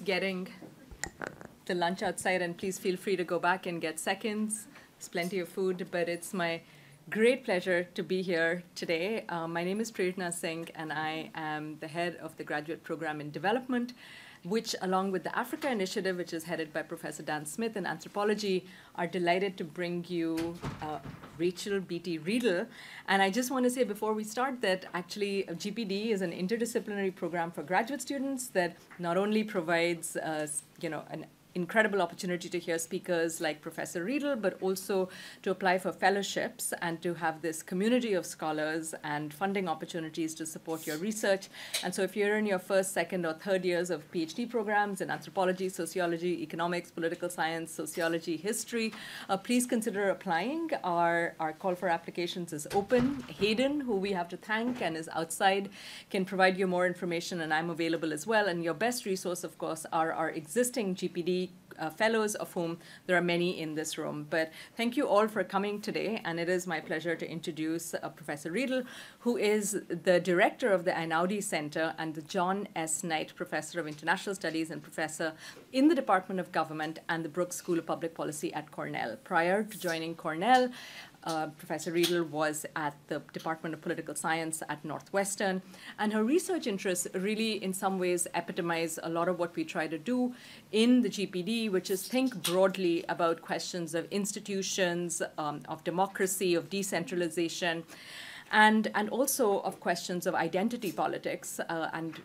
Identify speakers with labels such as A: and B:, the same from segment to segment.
A: just getting the lunch outside, and please feel free to go back and get seconds. There's plenty of food, but it's my great pleasure to be here today. My name is Prerna Singh, and I am the head of the Graduate Program in Development, which, along with the Africa Initiative, which is headed by Professor Dan Smith in anthropology, are delighted to bring you Rachel Beatty Riedl. And I just want to say before we start that actually GPD is an interdisciplinary program for graduate students that not only provides an incredible opportunity to hear speakers like Professor Riedl, but also to apply for fellowships and to have this community of scholars and funding opportunities to support your research. And so if you're in your first, second, or third years of PhD programs in anthropology, sociology, economics, political science, sociology, history, please consider applying. Our call for applications is open. Hayden, who we have to thank and is outside, can provide you more information, and I'm available as well. And your best resource, of course, are our existing GPD fellows, of whom there are many in this room. But thank you all for coming today, and it is my pleasure to introduce Professor Riedl, who is the director of the Einaudi Center and the John S. Knight Professor of International Studies and Professor in the Department of Government and the Brooks School of Public Policy at Cornell. Prior to joining Cornell, Professor Riedl was at the Department of Political Science at Northwestern, and her research interests really in some ways epitomize a lot of what we try to do in the GPD, which is think broadly about questions of institutions, of democracy, of decentralization, and also of questions of identity politics. And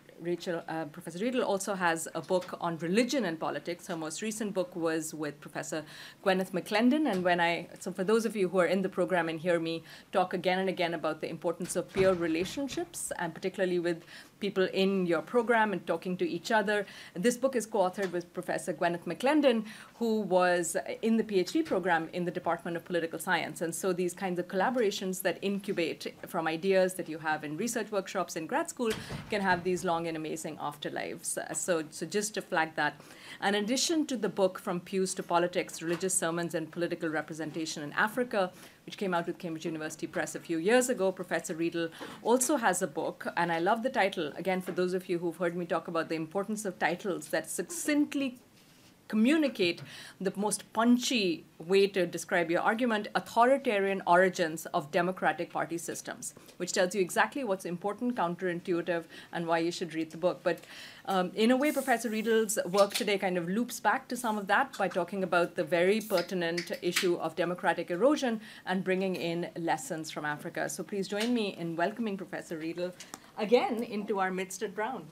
A: Professor Riedl also has a book on religion and politics. Her most recent book was with Professor Gwyneth Mcclendon. And so for those of you who are in the program and hear me talk again and again about the importance of peer relationships, and particularly with people in your program and talking to each other, this book is co-authored with Professor Gwyneth Mcclendon, who was in the PhD program in the Department of Political Science. And so these kinds of collaborations that incubate from ideas that you have in research workshops in grad school can have these long and amazing afterlives. So just to flag that. In addition to the book From Pews to Politics, Religious Sermons and Political Representation in Africa, which came out with Cambridge University Press a few years ago, Professor Riedl also has a book, and I love the title. Again, for those of you who've heard me talk about the importance of titles that succinctly communicate the most punchy way to describe your argument, Authoritarian Origins of Democratic Party Systems, which tells you exactly what's important, counterintuitive, and why you should read the book. But in a way, Professor Riedl's work today kind of loops back to some of that by talking about the very pertinent issue of democratic erosion and bringing in lessons from Africa. So please join me in welcoming Professor Riedl again into our midst at Brown.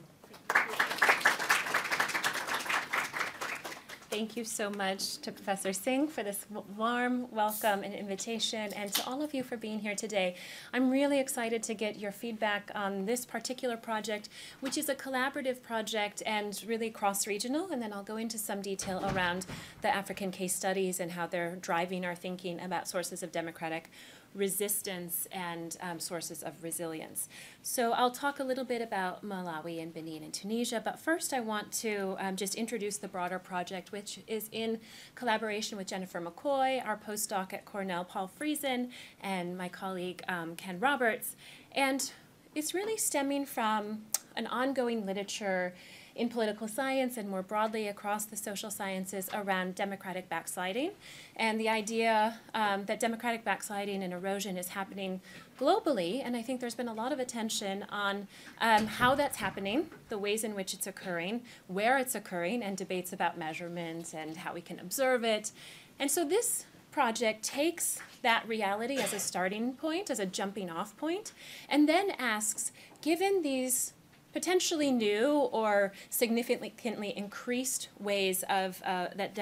B: Thank you so much to Professor Singh for this warm welcome and invitation, and to all of you for being here today. I'm really excited to get your feedback on this particular project, which is a collaborative project and really cross-regional, and then I'll go into some detail around the African case studies and how they're driving our thinking about sources of democratic resistance and sources of resilience. So I'll talk a little bit about Malawi and Benin and Tunisia, but first I want to just introduce the broader project, which is in collaboration with Jennifer McCoy, our postdoc at Cornell, Paul Friesen, and my colleague Ken Roberts. And it's really stemming from an ongoing literature in political science and more broadly across the social sciences around democratic backsliding, and the idea that democratic backsliding and erosion is happening globally. And I think there's been a lot of attention on how that's happening, the ways in which it's occurring, where it's occurring, and debates about measurement and how we can observe it. And so this project takes that reality as a starting point, as a jumping off point, and then asks, given these potentially new or significantly increased ways of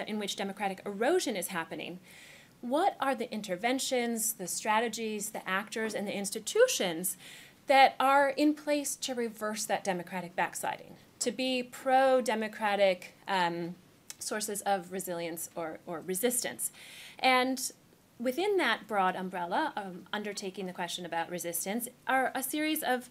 B: in which democratic erosion is happening, what are the interventions, the strategies, the actors, and the institutions that are in place to reverse that democratic backsliding, to be pro-democratic sources of resilience or resistance? And within that broad umbrella, undertaking the question about resistance, are a series of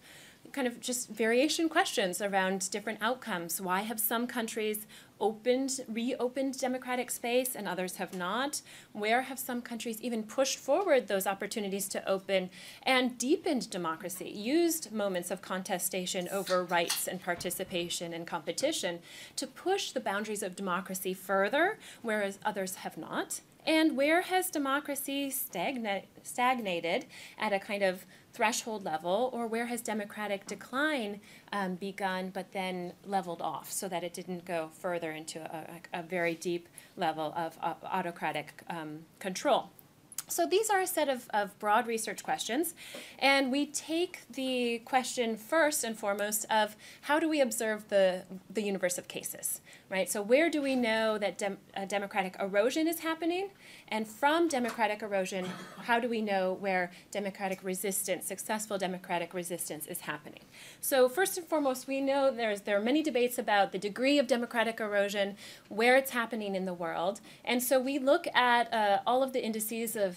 B: kind of just variation questions around different outcomes. Why have some countries reopened democratic space and others have not? Where have some countries even pushed forward those opportunities to open and deepened democracy, used moments of contestation over rights and participation and competition to push the boundaries of democracy further, whereas others have not? And where has democracy stagnated at a kind of threshold level, or where has democratic decline begun but then leveled off so that it didn't go further into a very deep level of autocratic control? So these are a set of broad research questions, and we take the question first and foremost of how do we observe the universe of cases, right? So where do we know that democratic erosion is happening? And from democratic erosion, how do we know where democratic resistance, successful democratic resistance is happening? So first and foremost, we know there are many debates about the degree of democratic erosion, where it's happening in the world. And so we look at all of the indices of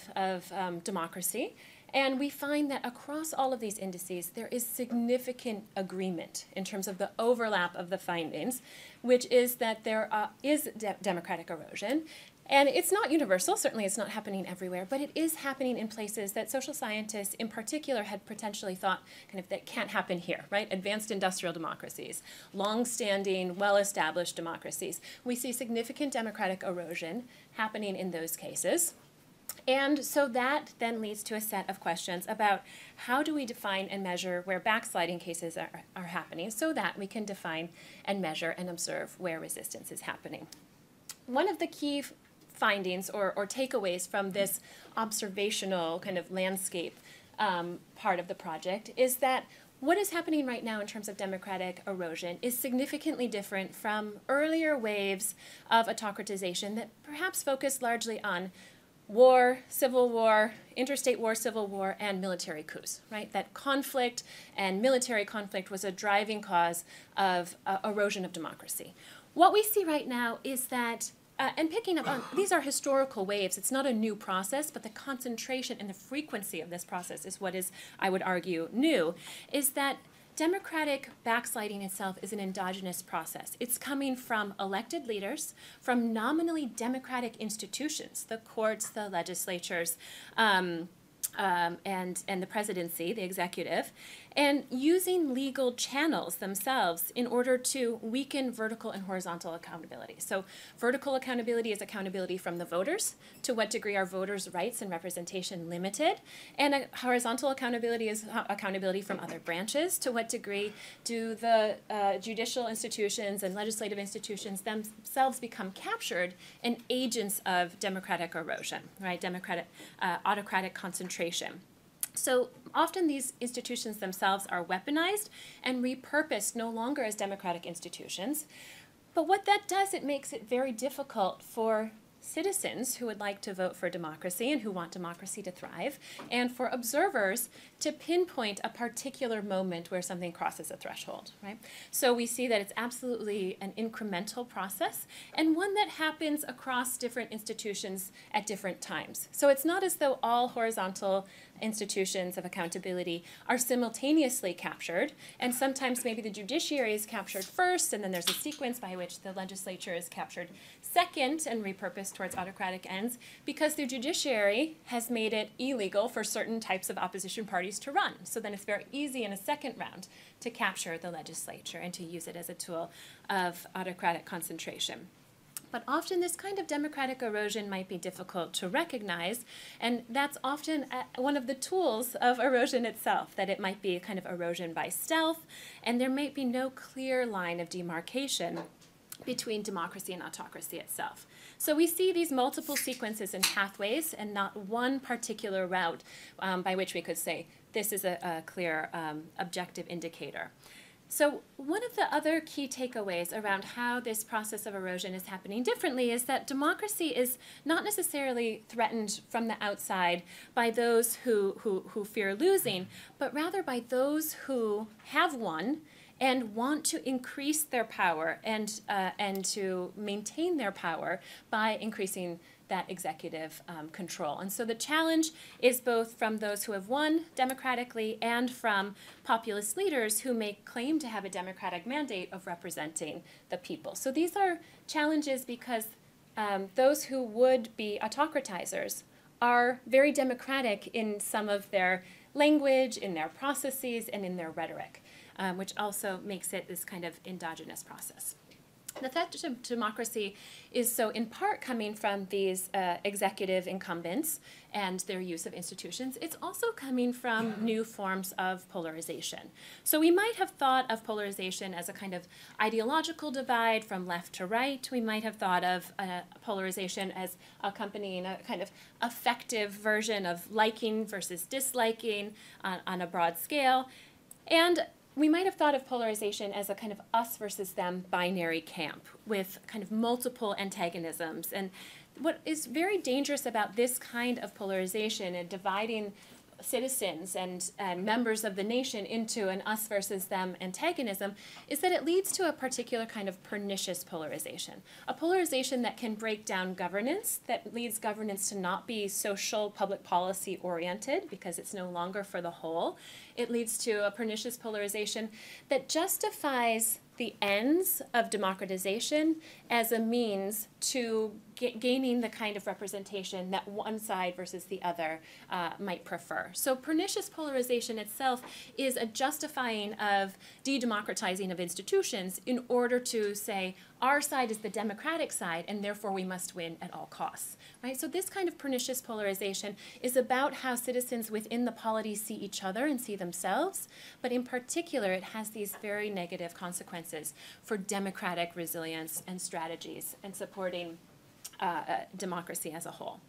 B: democracy, and we find that across all of these indices, there is significant agreement in terms of the overlap of the findings, which is that there is democratic erosion. And it's not universal, certainly it's not happening everywhere, but it is happening in places that social scientists in particular had potentially thought kind of that can't happen here, right? Advanced industrial democracies, long-standing, well-established democracies. We see significant democratic erosion happening in those cases. And so that then leads to a set of questions about how do we define and measure where backsliding cases are happening so that we can define and measure and observe where resistance is happening. One of the key findings or takeaways from this observational kind of landscape part of the project is that what is happening right now in terms of democratic erosion is significantly different from earlier waves of autocratization that perhaps focused largely on war, civil war, interstate war, civil war, and military coups, right? That conflict and military conflict was a driving cause of erosion of democracy. What we see right now is that and picking up on, these are historical waves. It's not a new process, but the concentration and the frequency of this process is what is, I would argue, new, is that democratic backsliding itself is an endogenous process. It's coming from elected leaders, from nominally democratic institutions, the courts, the legislatures, and the presidency, the executive, and using legal channels themselves in order to weaken vertical and horizontal accountability. So vertical accountability is accountability from the voters. To what degree are voters' rights and representation limited? And horizontal accountability is accountability from other branches. To what degree do the judicial institutions and legislative institutions themselves become captured and agents of democratic erosion, right? Autocratic concentration. So often these institutions themselves are weaponized and repurposed no longer as democratic institutions. But what that does, it makes it very difficult for citizens who would like to vote for democracy and who want democracy to thrive, and for observers to pinpoint a particular moment where something crosses a threshold, right? So we see that it's absolutely an incremental process and one that happens across different institutions at different times. So it's not as though all horizontal institutions of accountability are simultaneously captured, and sometimes maybe the judiciary is captured first, and then there's a sequence by which the legislature is captured second and repurposed towards autocratic ends, because the judiciary has made it illegal for certain types of opposition parties to run. So then it's very easy in a second round to capture the legislature and to use it as a tool of autocratic concentration. But often this kind of democratic erosion might be difficult to recognize, and that's often one of the tools of erosion itself, that it might be a kind of erosion by stealth, and there might be no clear line of demarcation between democracy and autocracy itself. So we see these multiple sequences and pathways and not one particular route by which we could say this is a clear objective indicator. So one of the other key takeaways around how this process of erosion is happening differently is that democracy is not necessarily threatened from the outside by those who fear losing, but rather by those who have won and want to increase their power and to maintain their power by increasing that executive control. And so the challenge is both from those who have won democratically and from populist leaders who may claim to have a democratic mandate of representing the people. So these are challenges because those who would be autocratizers are very democratic in some of their language, in their processes, and in their rhetoric, which also makes it this kind of endogenous process. The threat to democracy is so in part coming from these executive incumbents and their use of institutions. It's also coming from new forms of polarization. So we might have thought of polarization as a kind of ideological divide from left to right. We might have thought of polarization as accompanying a kind of affective version of liking versus disliking on a broad scale. And we might have thought of polarization as a kind of us versus them binary camp with kind of multiple antagonisms. And what is very dangerous about this kind of polarization and dividing citizens and members of the nation into an us versus them antagonism is that it leads to a particular kind of pernicious polarization. A polarization that can break down governance, that leads governance to not be social public policy oriented because it's no longer for the whole. It leads to a pernicious polarization that justifies the ends of democratization as a means to gaining the kind of representation that one side versus the other might prefer. So pernicious polarization itself is a justifying of de-democratizing of institutions in order to say our side is the democratic side and therefore we must win at all costs. Right? So this kind of pernicious polarization is about how citizens within the polity see each other and see themselves, but in particular it has these very negative consequences for democratic resilience and strategies and supporting democracy as a whole.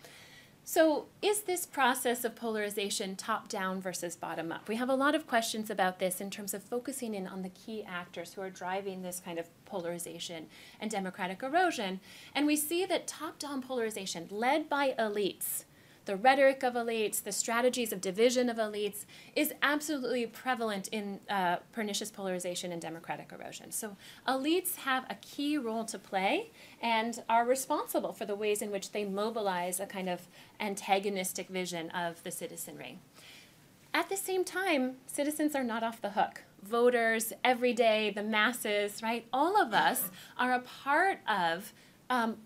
B: So is this process of polarization top-down versus bottom-up? We have a lot of questions about this in terms of focusing in on the key actors who are driving this kind of polarization and democratic erosion. And we see that top-down polarization led by elites, the rhetoric of elites, the strategies of division of elites, is absolutely prevalent in pernicious polarization and democratic erosion. So elites have a key role to play and are responsible for the ways in which they mobilize a kind of antagonistic vision of the citizenry. At the same time, citizens are not off the hook. Voters, every day, the masses, right? All of us are a part of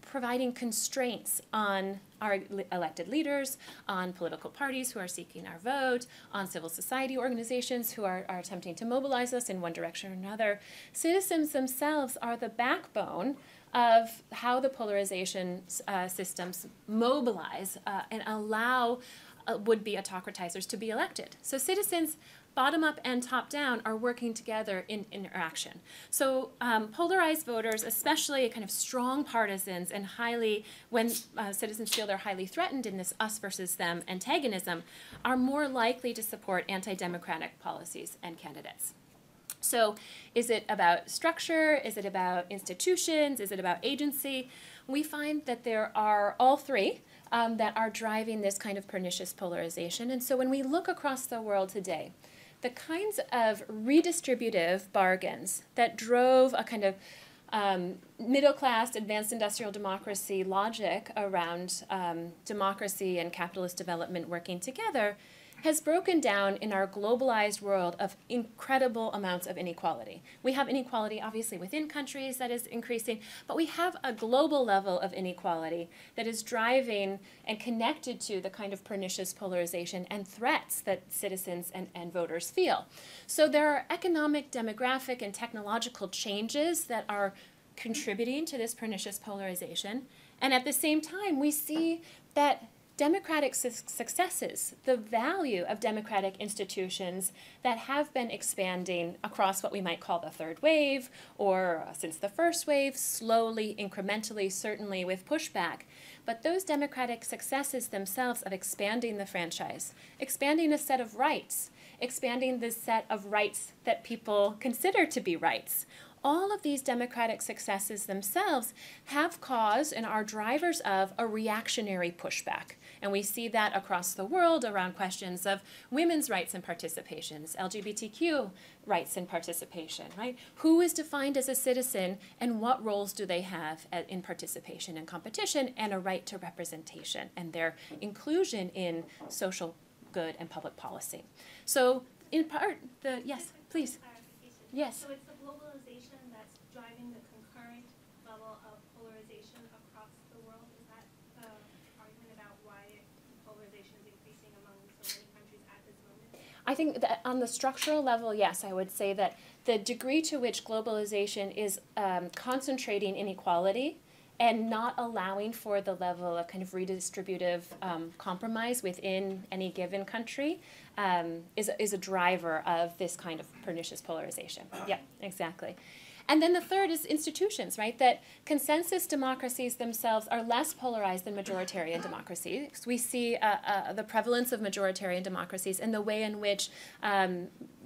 B: providing constraints on our elected leaders, on political parties who are seeking our vote, on civil society organizations who are attempting to mobilize us in one direction or another. Citizens themselves are the backbone of how the polarization systems mobilize and allow would-be autocratizers to be elected. So citizens, bottom-up and top-down, are working together in interaction. So polarized voters, especially kind of strong partisans and when citizens feel they're highly threatened in this us versus them antagonism, are more likely to support anti-democratic policies and candidates. So is it about structure? Is it about institutions? Is it about agency? We find that there are all three that are driving this kind of pernicious polarization. And so when we look across the world today, the kinds of redistributive bargains that drove a kind of middle-class, advanced industrial democracy logic around democracy and capitalist development working together has broken down in our globalized world of incredible amounts of inequality. We have inequality, obviously, within countries that is increasing, but we have a global level of inequality that is driving and connected to the kind of pernicious polarization and threats that citizens and voters feel. So there are economic, demographic, and technological changes that are contributing to this pernicious polarization. And at the same time, we see that democratic successes, the value of democratic institutions that have been expanding across what we might call the third wave, or since the first wave, slowly, incrementally, certainly with pushback. But those democratic successes themselves of expanding the franchise, expanding a set of rights, expanding the set of rights that people consider to be rights, all of these democratic successes themselves have caused and are drivers of a reactionary pushback. And we see that across the world around questions of women's rights and participations, LGBTQ rights and participation, right? Who is defined as a citizen and what roles do they have in participation and competition and a right to representation and their inclusion in social good and public policy. So in part, yes, please. Yes.
C: So it's the globalization that's driving the concurrent level of polarization across the world. Is that the argument about why polarization is increasing among so many countries at this moment?
B: I think that on the structural level, yes, I would say that the degree to which globalization is concentrating inequality and not allowing for the level of kind of redistributive compromise within any given country is a driver of this kind of pernicious polarization. Yeah, exactly. And then the third is institutions, right? That consensus democracies themselves are less polarized than majoritarian democracies. We see the prevalence of majoritarian democracies and the way in which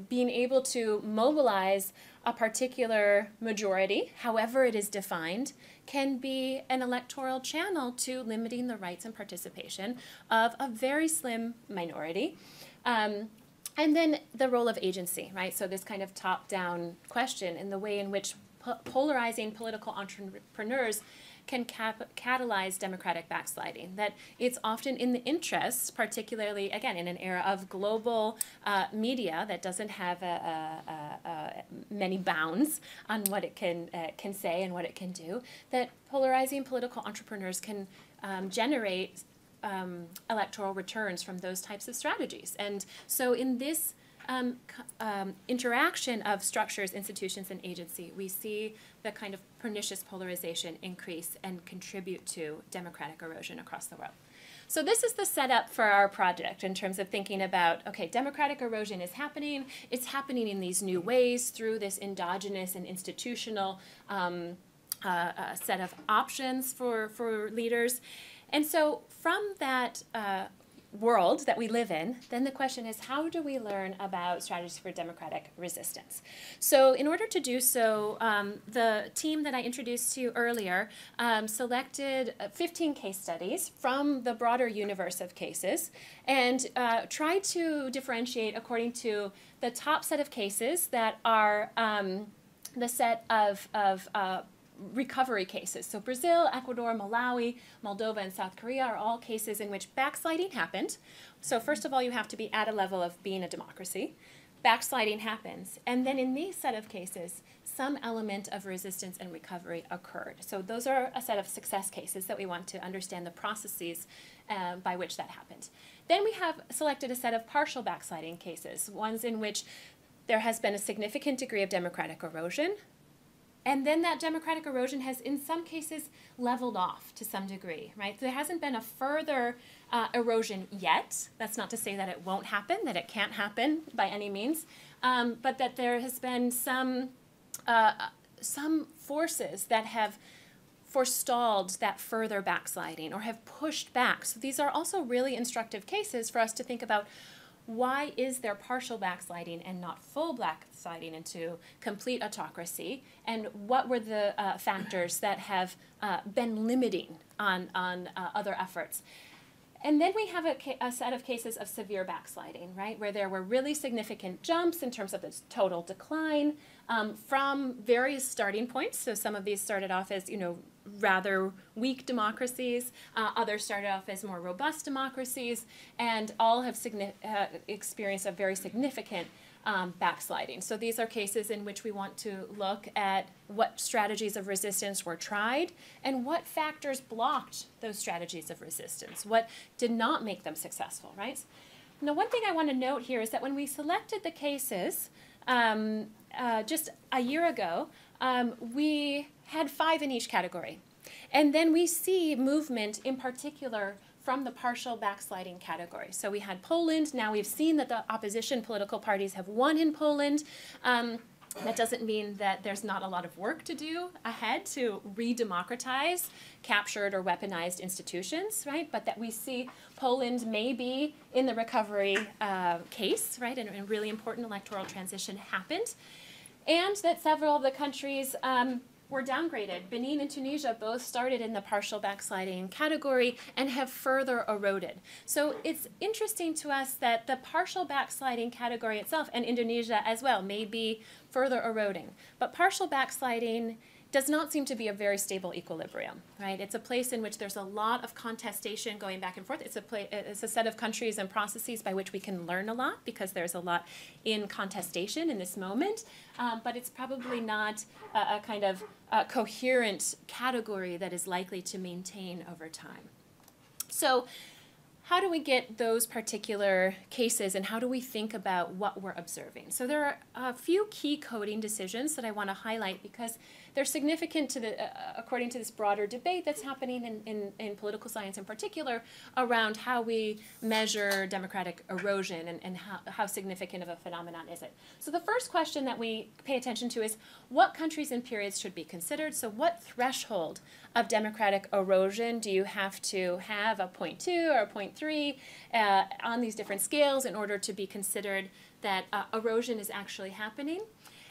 B: being able to mobilize a particular majority, however it is defined, can be an electoral channel to limiting the rights and participation of a very slim minority. And then the role of agency, right? So this kind of top-down question in the way in which polarizing political entrepreneurs can catalyze democratic backsliding. That it's often in the interests, particularly, again, in an era of global media that doesn't have many bounds on what it can say and what it can do, that polarizing political entrepreneurs can generate electoral returns from those types of strategies. And so in this interaction of structures, institutions, and agency, we see the kind of pernicious polarization increase and contribute to democratic erosion across the world. So this is the setup for our project in terms of thinking about, okay, democratic erosion is happening. It's happening in these new ways through this endogenous and institutional set of options for leaders. And so from that world that we live in, then the question is, how do we learn about strategies for democratic resistance? So in order to do so, the team that I introduced to you earlier selected 15 case studies from the broader universe of cases and tried to differentiate according to the top set of cases that are the set of recovery cases. So Brazil, Ecuador, Malawi, Moldova, and South Korea are all cases in which backsliding happened. So first of all, you have to be at a level of being a democracy. Backsliding happens. And then in these set of cases, some element of resistance and recovery occurred. So those are a set of success cases that we want to understand the processes by which that happened. Then we have selected a set of partial backsliding cases, ones in which there has been a significant degree of democratic erosion, and then that democratic erosion has, in some cases, leveled off to some degree, right? There hasn't been a further erosion yet. That's not to say that it won't happen, that it can't happen by any means, but that there has been some forces that have forestalled that further backsliding or have pushed back. So these are also really instructive cases for us to think about, why is there partial backsliding and not full backsliding into complete autocracy? And what were the factors that have been limiting on other efforts? And then we have a set of cases of severe backsliding, right, where there were really significant jumps in terms of the total decline from various starting points. So some of these started off as, rather weak democracies. Others started off as more robust democracies, and all have experienced a very significant backsliding. So these are cases in which we want to look at what strategies of resistance were tried and what factors blocked those strategies of resistance, what did not make them successful, right? Now, one thing I want to note here is that when we selected the cases just a year ago, we had 5 in each category. And then we see movement in particular from the partial backsliding category. So we had Poland. Now we've seen that the opposition political parties have won in Poland. That doesn't mean that there's not a lot of work to do ahead to re-democratize captured or weaponized institutions, right? But that we see Poland may be in the recovery case, right? And a really important electoral transition happened. and that several of the countries were downgraded. Benin and Tunisia both started in the partial backsliding category and have further eroded. So it's interesting to us that the partial backsliding category itself, and Indonesia as well, may be further eroding. But partial backsliding does not seem to be a very stable equilibrium, right? It's a place in which there's a lot of contestation going back and forth. It's a set of countries and processes by which we can learn a lot, because there's a lot in contestation in this moment, but it's probably not a kind of coherent category that is likely to maintain over time. So how do we get those particular cases, and how do we think about what we're observing? So there are a few key coding decisions that I want to highlight, because they're significant to the, according to this broader debate that's happening in political science in particular, around how we measure democratic erosion and how significant of a phenomenon is it. So the first question that we pay attention to is what countries and periods should be considered. So what threshold of democratic erosion do you have to have, a 0.2 or a 0.3 on these different scales in order to be considered that erosion is actually happening?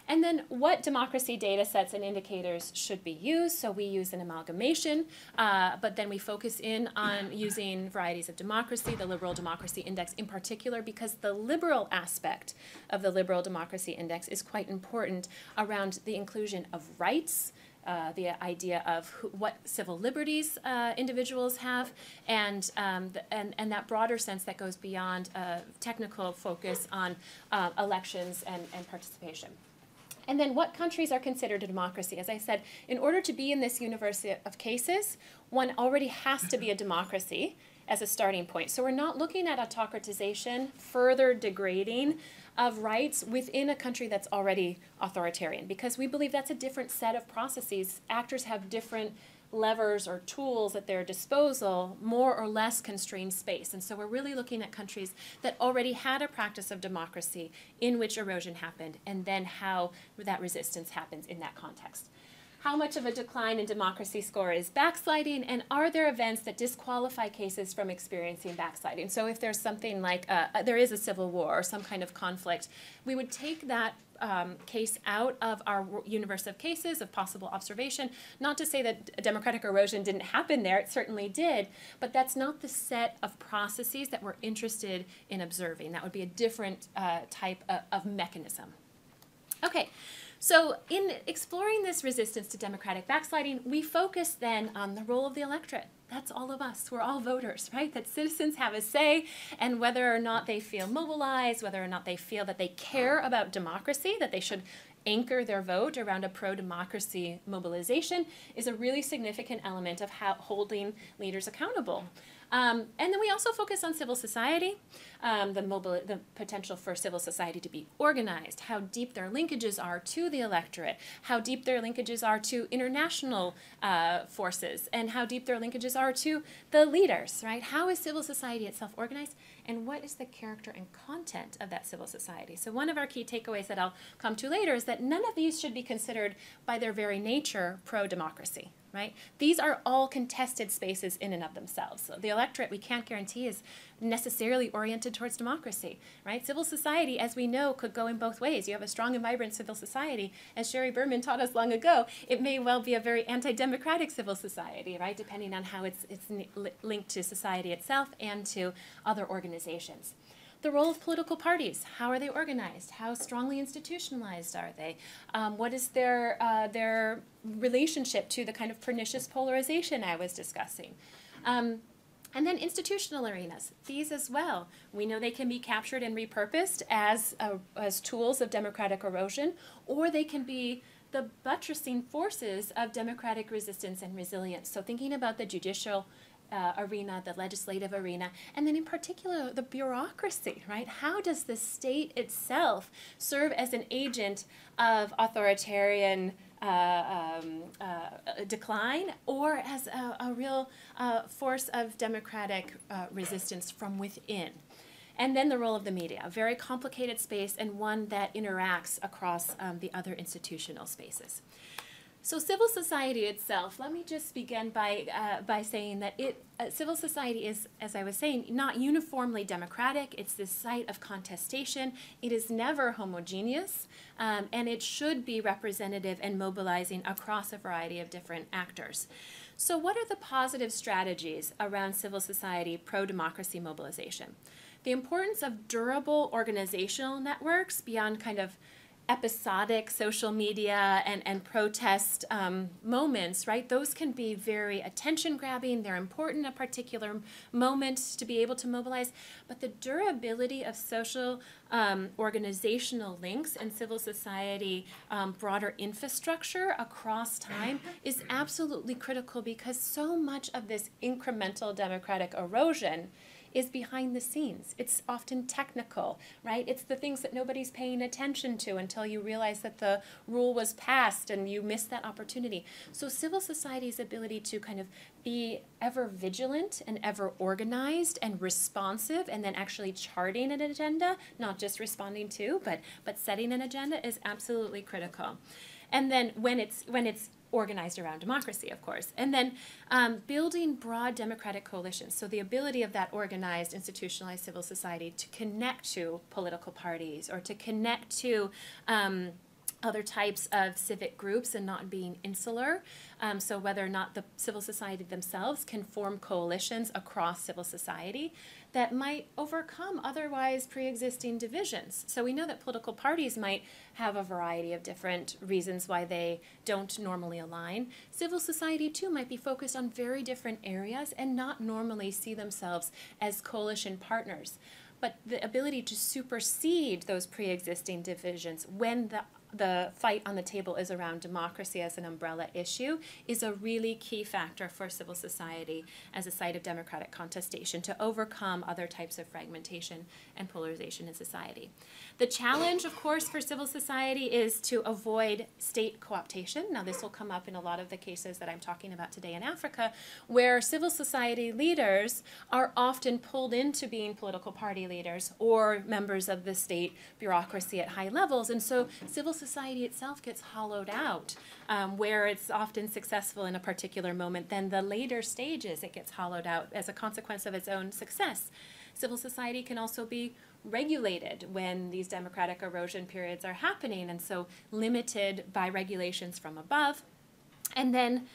B: And then what democracy data sets and indicators should be used. So we use an amalgamation, but then we focus in on using varieties of democracy, the Liberal Democracy Index in particular, because the liberal aspect of the Liberal Democracy Index is quite important around the inclusion of rights, the idea of what civil liberties individuals have, and that broader sense that goes beyond technical focus on elections and participation. And then what countries are considered a democracy? As I said, in order to be in this universe of cases, one already has to be a democracy as a starting point. So we're not looking at autocratization, further degrading of rights within a country that's already authoritarian, because we believe that's a different set of processes. Actors have different levers or tools at their disposal, more or less constrained space. And so we're really looking at countries that already had a practice of democracy in which erosion happened, and then how that resistance happens in that context. How much of a decline in democracy score is backsliding, and are there events that disqualify cases from experiencing backsliding? So if there's something like there is a civil war or some kind of conflict, we would take that case out of our universe of cases of possible observation. Not to say that democratic erosion didn't happen there, it certainly did, but that's not the set of processes that we're interested in observing. That would be a different type of mechanism. Okay. So in exploring this resistance to democratic backsliding, we focus then on the role of the electorate. That's all of us. We're all voters, right? That citizens have a say, and whether or not they feel mobilized, whether or not they feel that they care about democracy, that they should anchor their vote around a pro-democracy mobilization, is a really significant element of holding leaders accountable. And then we also focus on civil society, the potential for civil society to be organized, how deep their linkages are to the electorate, how deep their linkages are to international forces, and how deep their linkages are to the leaders, right? How is civil society itself organized, and what is the character and content of that civil society? So one of our key takeaways that I'll come to later is that none of these should be considered by their very nature pro-democracy. Right? These are all contested spaces in and of themselves. So the electorate, we can't guarantee, is necessarily oriented towards democracy. Right? Civil society, as we know, could go in both ways. You have a strong and vibrant civil society. As Sherry Berman taught us long ago, it may well be a very anti-democratic civil society, right? Depending on how it's linked to society itself and to other organizations. The role of political parties. How are they organized? How strongly institutionalized are they? What is their relationship to the kind of pernicious polarization I was discussing? And then institutional arenas. These as well. We know they can be captured and repurposed as tools of democratic erosion, or they can be the buttressing forces of democratic resistance and resilience. So thinking about the judicial arena, the legislative arena, and then in particular the bureaucracy, right? How does the state itself serve as an agent of authoritarian decline, or as a real force of democratic resistance from within? And then the role of the media, a very complicated space and one that interacts across the other institutional spaces. So civil society itself, let me just begin by saying that civil society is, as I was saying, not uniformly democratic. It's this site of contestation. It is never homogeneous, and it should be representative and mobilizing across a variety of different actors. So what are the positive strategies around civil society pro-democracy mobilization? The importance of durable organizational networks beyond kind of episodic social media and protest moments, right? Those can be very attention-grabbing. They're important at a particular moment to be able to mobilize. But the durability of social organizational links and civil society broader infrastructure across time is absolutely critical, because so much of this incremental democratic erosion is behind the scenes. It's often technical, right? It's the things that nobody's paying attention to until you realize that the rule was passed and you missed that opportunity. So civil society's ability to kind of be ever vigilant and ever organized and responsive, and then actually charting an agenda, not just responding to, but setting an agenda, is absolutely critical. And then when it's organized around democracy, of course. And then building broad democratic coalitions. So the ability of that organized, institutionalized civil society to connect to political parties or to connect to other types of civic groups and not being insular. So whether or not the civil society themselves can form coalitions across civil society that might overcome otherwise pre-existing divisions. So we know that political parties might have a variety of different reasons why they don't normally align. Civil society too might be focused on very different areas and not normally see themselves as coalition partners. But the ability to supersede those pre-existing divisions when the fight on the table is around democracy as an umbrella issue is a really key factor for civil society as a site of democratic contestation to overcome other types of fragmentation and polarization in society. The challenge, of course, for civil society is to avoid state co-optation. Now, this will come up in a lot of the cases that I'm talking about today in Africa, where civil society leaders are often pulled into being political party leaders or members of the state bureaucracy at high levels. And so civil society itself gets hollowed out, where it's often successful in a particular moment. Then the later stages, it gets hollowed out as a consequence of its own success. Civil society can also be regulated when these democratic erosion periods are happening, and so limited by regulations from above. And then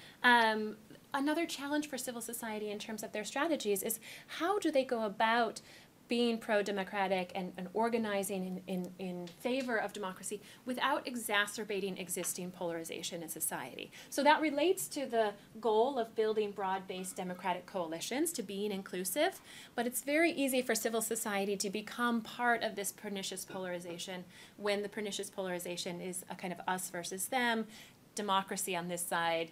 B: another challenge for civil society in terms of their strategies is how do they go about being pro-democratic and organizing in favor of democracy without exacerbating existing polarization in society. So that relates to the goal of building broad-based democratic coalitions, to being inclusive, but it's very easy for civil society to become part of this pernicious polarization when the pernicious polarization is a kind of us versus them, democracy on this side,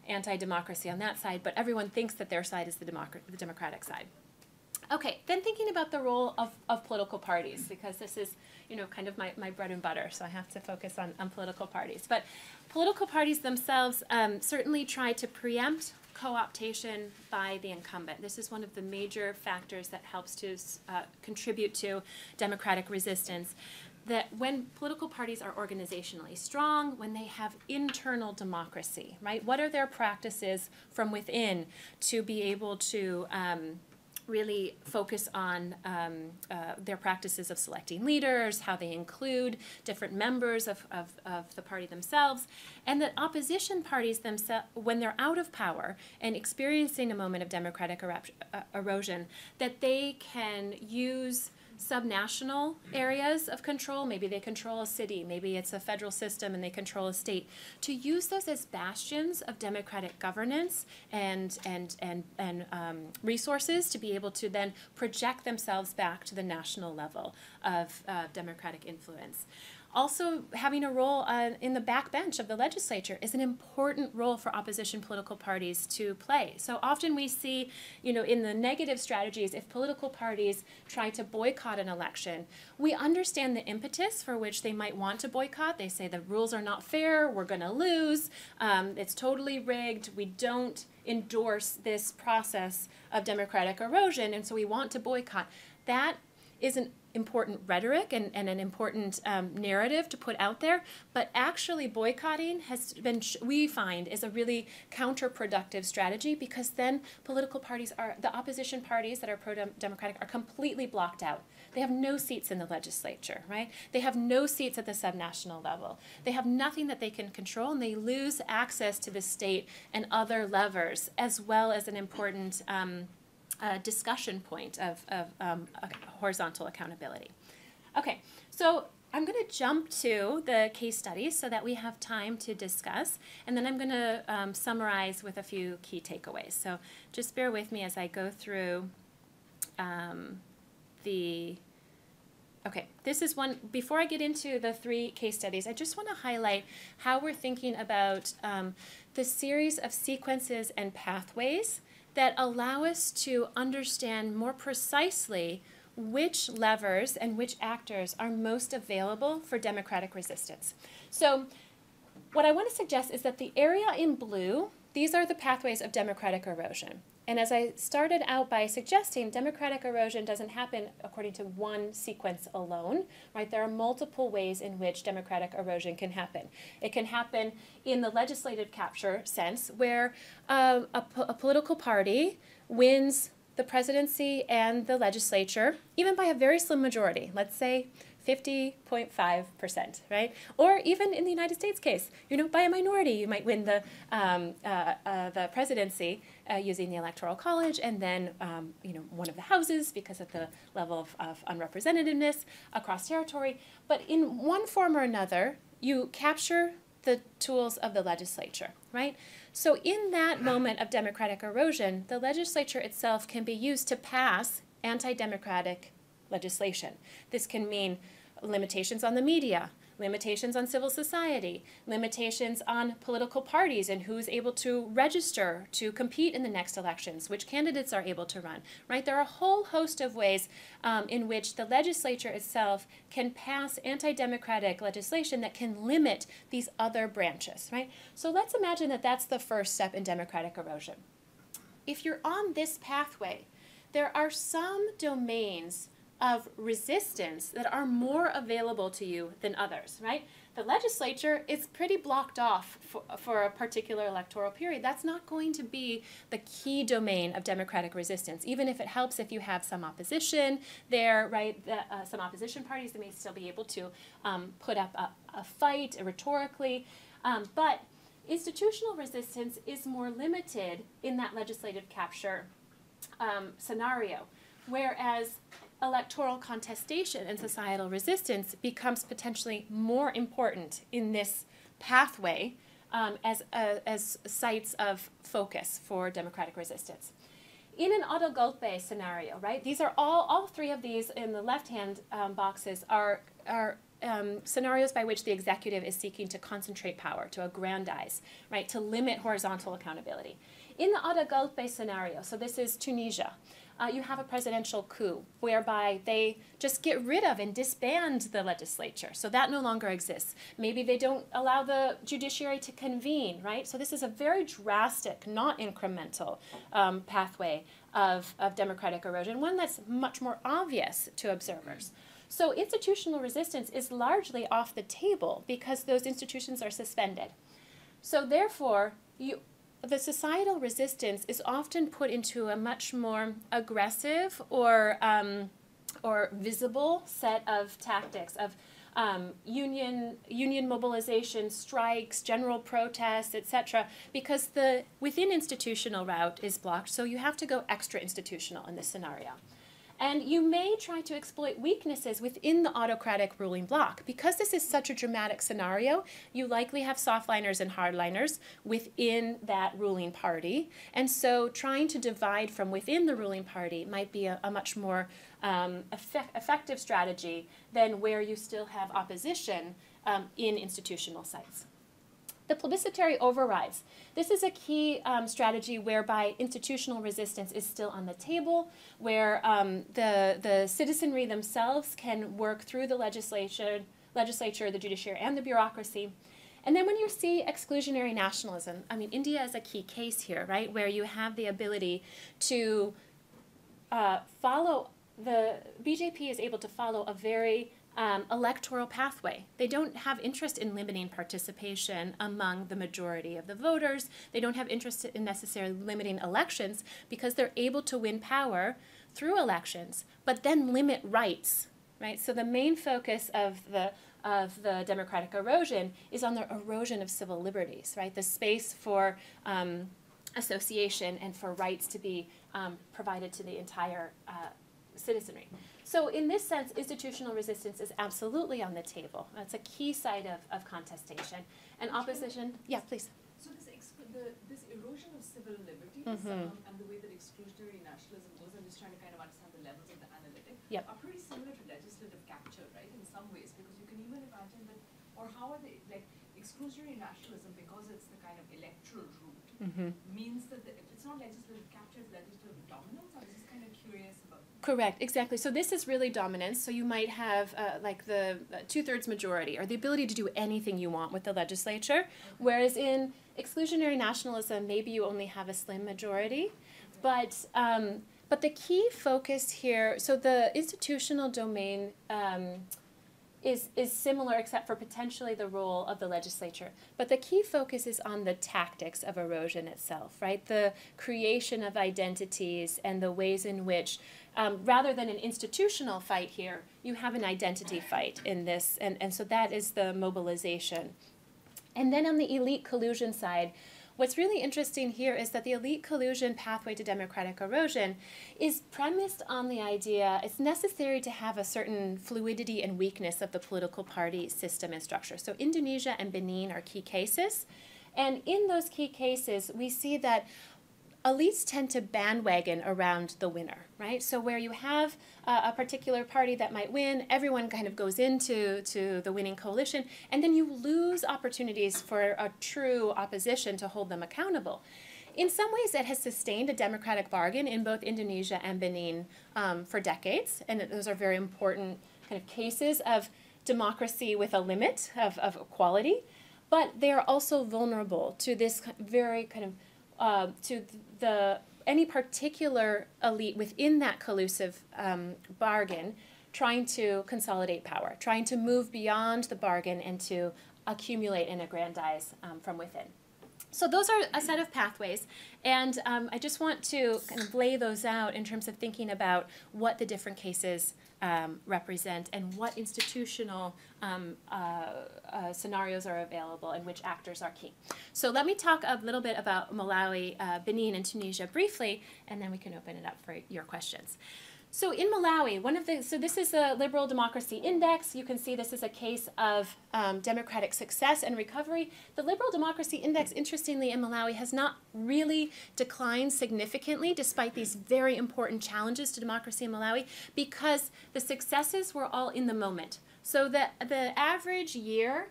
B: anti-democracy on that side, but everyone thinks that their side is the democratic side. Okay, then thinking about the role of political parties, because this is, kind of my bread and butter, so I have to focus on political parties. But political parties themselves certainly try to preempt co-optation by the incumbent. This is one of the major factors that helps to contribute to democratic resistance. That when political parties are organizationally strong, when they have internal democracy, right? What are their practices from within to be able to really focus on their practices of selecting leaders, how they include different members of the party themselves, and that opposition parties themselves, when they're out of power and experiencing a moment of democratic erosion, that they can use subnational areas of control. Maybe they control a city, maybe it's a federal system and they control a state, to use those as bastions of democratic governance and resources to be able to then project themselves back to the national level of democratic influence. Also, having a role in the backbench of the legislature is an important role for opposition political parties to play. So often we see, in the negative strategies, if political parties try to boycott an election, we understand the impetus for which they might want to boycott. They say the rules are not fair, we're going to lose, it's totally rigged, we don't endorse this process of democratic erosion, and so we want to boycott. That is an important rhetoric and an important narrative to put out there, but actually boycotting has been, we find, is a really counterproductive strategy, because then political parties the opposition parties that are pro-democratic are completely blocked out. They have no seats in the legislature, right? They have no seats at the subnational level. They have nothing that they can control, and they lose access to the state and other levers, as well as an important discussion point of horizontal accountability. Okay, so I'm going to jump to the case studies so that we have time to discuss, and then I'm going to summarize with a few key takeaways. So just bear with me as I go through Okay, this is one, before I get into the 3 case studies, I just want to highlight how we're thinking about the series of sequences and pathways that allow us to understand more precisely which levers and which actors are most available for democratic resistance. So what I want to suggest is that the area in blue, these are the pathways of democratic erosion. And as I started out by suggesting, democratic erosion doesn't happen according to one sequence alone, right? There are multiple ways in which democratic erosion can happen. It can happen in the legislative capture sense, where a political party wins the presidency and the legislature, even by a very slim majority, let's say 50.5%, right? Or even in the United States case, by a minority, you might win the presidency using the Electoral College, and then one of the houses because of the level of unrepresentativeness across territory. But in one form or another, you capture the tools of the legislature, right? So in that moment of democratic erosion, the legislature itself can be used to pass anti-democratic legislation. This can mean limitations on the media, limitations on civil society, limitations on political parties and who's able to register to compete in the next elections, which candidates are able to run, right? There are a whole host of ways in which the legislature itself can pass anti-democratic legislation that can limit these other branches, right? So let's imagine that that's the first step in democratic erosion. If you're on this pathway, there are some domains of resistance that are more available to you than others, right? The legislature is pretty blocked off for a particular electoral period. That's not going to be the key domain of democratic resistance, even if it helps if you have some opposition there, right? Some opposition parties that may still be able to put up a fight rhetorically. But institutional resistance is more limited in that legislative capture scenario, whereas electoral contestation and societal resistance becomes potentially more important in this pathway as sites of focus for democratic resistance. In an auto golpe scenario, right, these are all 3 of these in the left-hand boxes are scenarios by which the executive is seeking to concentrate power, to aggrandize, right, to limit horizontal accountability. In the auto golpe scenario, so this is Tunisia, you have a presidential coup whereby they just get rid of and disband the legislature. So that no longer exists. Maybe they don't allow the judiciary to convene, right? So this is a very drastic, not incremental pathway of democratic erosion, one that's much more obvious to observers. So institutional resistance is largely off the table because those institutions are suspended. So therefore, the societal resistance is often put into a much more aggressive or visible set of tactics of union mobilization, strikes, general protests, etc. Because the within institutional route is blocked, so you have to go extra institutional in this scenario. And you may try to exploit weaknesses within the autocratic ruling bloc. Because this is such a dramatic scenario, you likely have softliners and hardliners within that ruling party. And so trying to divide from within the ruling party might be a much more effective strategy than where you still have opposition in institutional sites. The plebiscitary overrides. This is a key strategy whereby institutional resistance is still on the table, where the citizenry themselves can work through the legislature, the judiciary, and the bureaucracy. And then when you see exclusionary nationalism, I mean, India is a key case here, right, where you have the ability to follow the BJP is able to follow a very electoral pathway. They don't have interest in limiting participation among the majority of the voters. They don't have interest in necessarily limiting elections because they're able to win power through elections, but then limit rights, right? So the main focus of the democratic erosion is on the erosion of civil liberties, right? The space for association and for rights to be provided to the entire citizenry. So in this sense, institutional resistance is absolutely on the table. That's a key side of contestation. And opposition, yeah, please.
D: So this erosion of civil liberties and the way that exclusionary nationalism goes, I'm just trying to kind of understand the levels of the analytic, are pretty similar to legislative capture, right, in some ways, because you can even imagine that, or how are they, like, exclusionary nationalism, because it's the kind of electoral route, means that it's not legislative capture, it's legislative dominance. I was just kind of curious about that.
B: Correct, exactly. So this is really dominance. So you might have like the two-thirds majority, or the ability to do anything you want with the legislature, whereas in exclusionary nationalism, maybe you only have a slim majority. But the key focus here, so the institutional domain is similar except for potentially the role of the legislature. But the key focus is on the tactics of erosion itself, right? The creation of identities and the ways in which, rather than an institutional fight here, you have an identity fight in this. And so that is the mobilization. And then on the elite collusion side, what's really interesting here is that the elite collusion pathway to democratic erosion is premised on the idea it's necessary to have a certain fluidity and weakness of the political party system and structure. So Indonesia and Benin are key cases. And in those key cases, we see that elites tend to bandwagon around the winner, right? So where you have a particular party that might win, everyone kind of goes into the winning coalition, and then you lose opportunities for a true opposition to hold them accountable. In some ways, it has sustained a democratic bargain in both Indonesia and Benin for decades, and those are very important kind of cases of democracy with a limit of equality, but they are also vulnerable to this very kind of any particular elite within that collusive bargain trying to consolidate power, trying to move beyond the bargain and to accumulate and aggrandize from within. So those are a set of pathways, and I just want to kind of lay those out in terms of thinking about what the different cases represent and what institutional scenarios are available and which actors are key. So let me talk a little bit about Malawi, Benin, and Tunisia briefly, and then we can open it up for your questions. So in Malawi, so this is a liberal democracy index. You can see this is a case of democratic success and recovery. The liberal democracy index, interestingly, in Malawi has not really declined significantly despite these very important challenges to democracy in Malawi because the successes were all in the moment. So the average year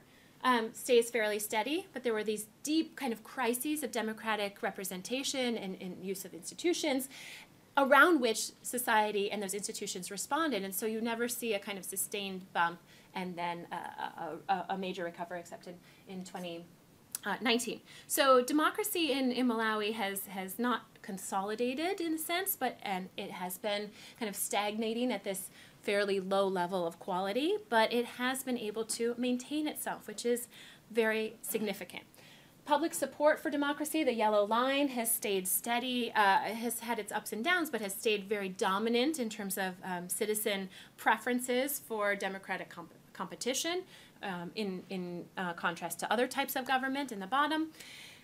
B: stays fairly steady, but there were these deep kind of crises of democratic representation and use of institutions around which society and those institutions responded. And so you never see a kind of sustained bump and then a major recovery except in 2019. So democracy in Malawi has not consolidated in a sense, and it has been kind of stagnating at this fairly low level of quality, but it has been able to maintain itself, which is very significant. Public support for democracy, the yellow line, has stayed steady, has had its ups and downs, but has stayed very dominant in terms of citizen preferences for democratic competition in contrast to other types of government in the bottom.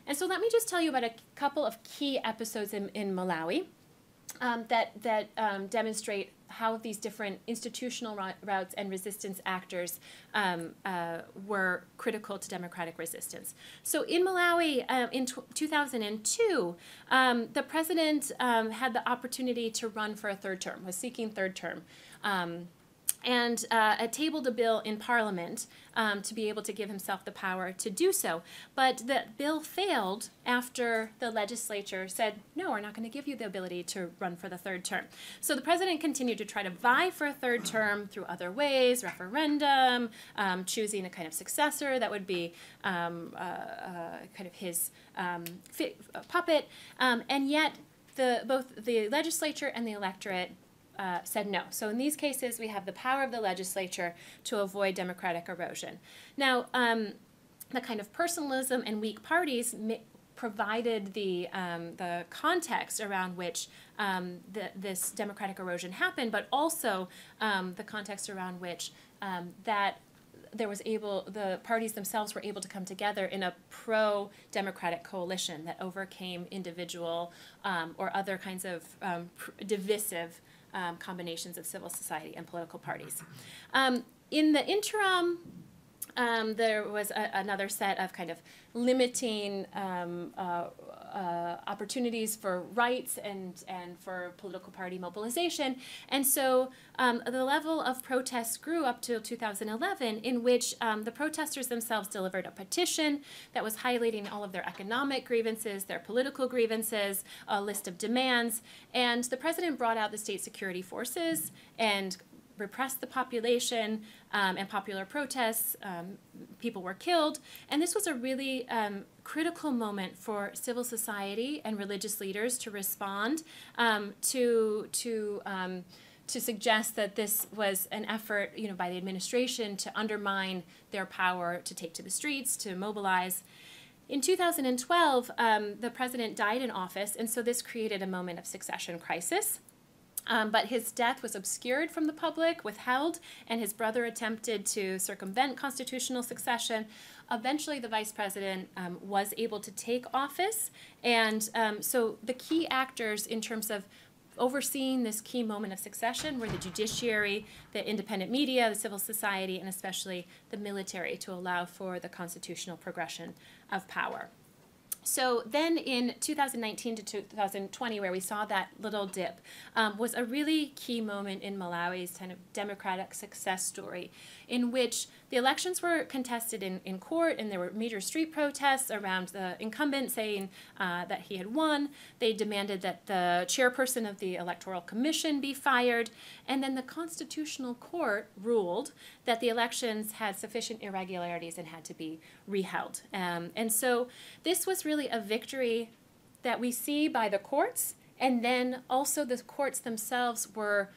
B: And so let me just tell you about a couple of key episodes in Malawi that demonstrate how these different institutional routes and resistance actors were critical to democratic resistance. So in Malawi, in 2002, the president had the opportunity to run for a third term, was seeking third term. And tabled a bill in Parliament to be able to give himself the power to do so. But the bill failed after the legislature said, no, we're not going to give you the ability to run for the third term. So the president continued to try to vie for a third term through other ways, referendum, choosing a kind of successor that would be kind of his puppet. And yet both the legislature and the electorate said no. So in these cases, we have the power of the legislature to avoid democratic erosion. Now, the kind of personalism and weak parties provided the context around which this democratic erosion happened, but also the context around which the parties themselves were able to come together in a pro-democratic coalition that overcame individual or other kinds of divisive combinations of civil society and political parties. In the interim, there was another set of kind of limiting opportunities for rights and for political party mobilization. And so the level of protests grew up till 2011, in which the protesters themselves delivered a petition that was highlighting all of their economic grievances, their political grievances, a list of demands. And the president brought out the state security forces and repressed the population and popular protests. People were killed. And this was a really critical moment for civil society and religious leaders to respond to suggest that this was an effort, by the administration to undermine their power to take to the streets, to mobilize. In 2012, the president died in office, and so this created a moment of succession crisis. But his death was obscured from the public, withheld, and his brother attempted to circumvent constitutional succession. Eventually, the vice president was able to take office, and so the key actors in terms of overseeing this key moment of succession were the judiciary, the independent media, the civil society, and especially the military to allow for the constitutional progression of power. So then in 2019 to 2020, where we saw that little dip, was a really key moment in Malawi's kind of democratic success story, in which the elections were contested in court, and there were major street protests around the incumbent saying that he had won. They demanded that the chairperson of the Electoral Commission be fired, and then the Constitutional Court ruled that the elections had sufficient irregularities and had to be reheld. And so this was really a victory that we see by the courts, and then also the courts themselves were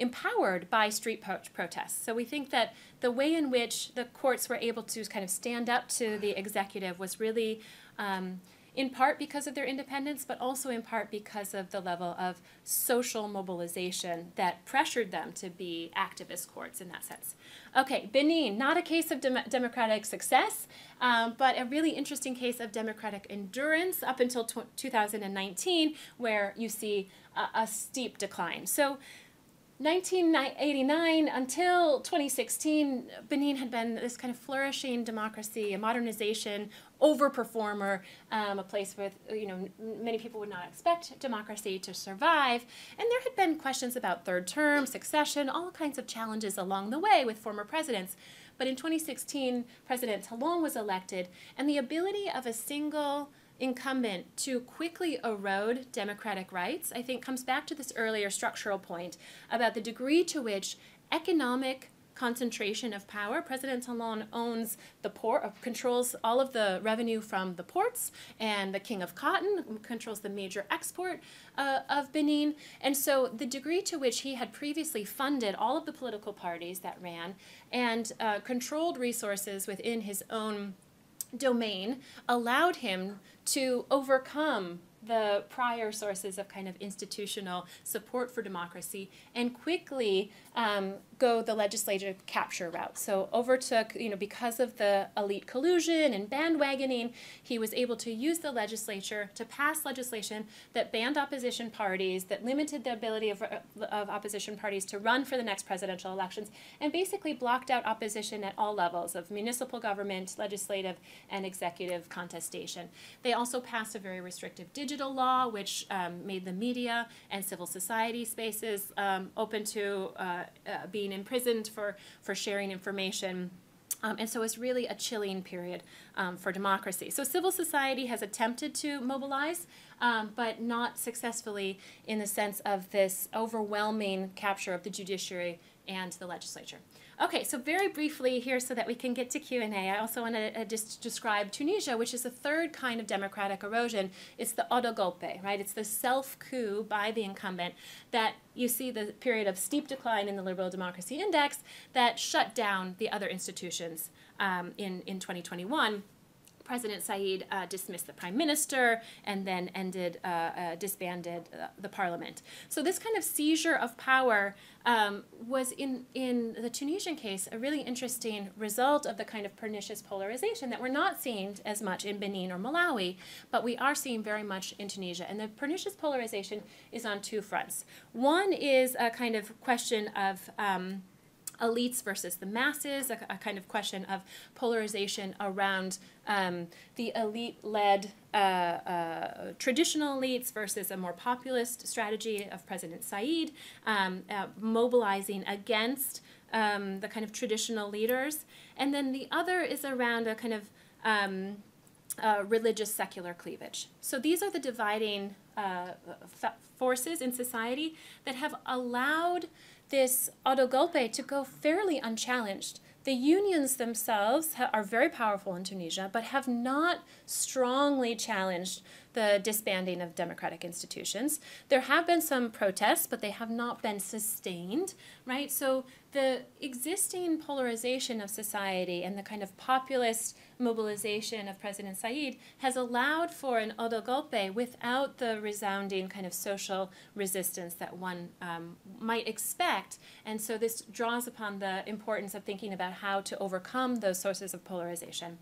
B: empowered by street protests. So we think that the way in which the courts were able to kind of stand up to the executive was really in part because of their independence, but also in part because of the level of social mobilization that pressured them to be activist courts in that sense. Okay, Benin, not a case of democratic success, but a really interesting case of democratic endurance up until 2019, where you see a steep decline. So 1989 until 2016, Benin had been this kind of flourishing democracy, a modernization, overperformer, a place with, many people would not expect democracy to survive. And there had been questions about third term, succession, all kinds of challenges along the way with former presidents. But in 2016, President Talon was elected, and the ability of a single incumbent to quickly erode democratic rights, I think, comes back to this earlier structural point about the degree to which economic concentration of power. President Talon owns the port, controls all of the revenue from the ports, and the King of Cotton controls the major export of Benin. And so the degree to which he had previously funded all of the political parties that ran and controlled resources within his own domain allowed him to overcome the prior sources of kind of institutional support for democracy and quickly go the legislative capture route. So overtook, because of the elite collusion and bandwagoning, he was able to use the legislature to pass legislation that banned opposition parties, that limited the ability of opposition parties to run for the next presidential elections, and basically blocked out opposition at all levels of municipal government, legislative, and executive contestation. They also passed a very restrictive digital law, which made the media and civil society spaces open to being imprisoned for sharing information. And so it's really a chilling period for democracy. So civil society has attempted to mobilize, but not successfully in the sense of this overwhelming capture of the judiciary and the legislature. Okay, so very briefly here so that we can get to Q&A, I also want to just describe Tunisia, which is the third kind of democratic erosion. It's the autogolpe, right? It's the self-coup by the incumbent that you see the period of steep decline in the Liberal Democracy Index that shut down the other institutions in 2021. President Said dismissed the prime minister and then disbanded the parliament. So this kind of seizure of power was in the Tunisian case a really interesting result of the kind of pernicious polarization that we're not seeing as much in Benin or Malawi, but we are seeing very much in Tunisia. And the pernicious polarization is on two fronts. One is a kind of question of elites versus the masses, a kind of question of polarization around the elite-led traditional elites versus a more populist strategy of President Said, mobilizing against the kind of traditional leaders. And then the other is around a kind of religious secular cleavage. So these are the dividing forces in society that have allowed this autogolpe to go fairly unchallenged. The unions themselves are very powerful in Tunisia, but have not strongly challenged the disbanding of democratic institutions. There have been some protests, but they have not been sustained, right? So the existing polarization of society and the kind of populist mobilization of President Said has allowed for an autogolpe without the resounding kind of social resistance that one might expect. And so this draws upon the importance of thinking about how to overcome those sources of polarization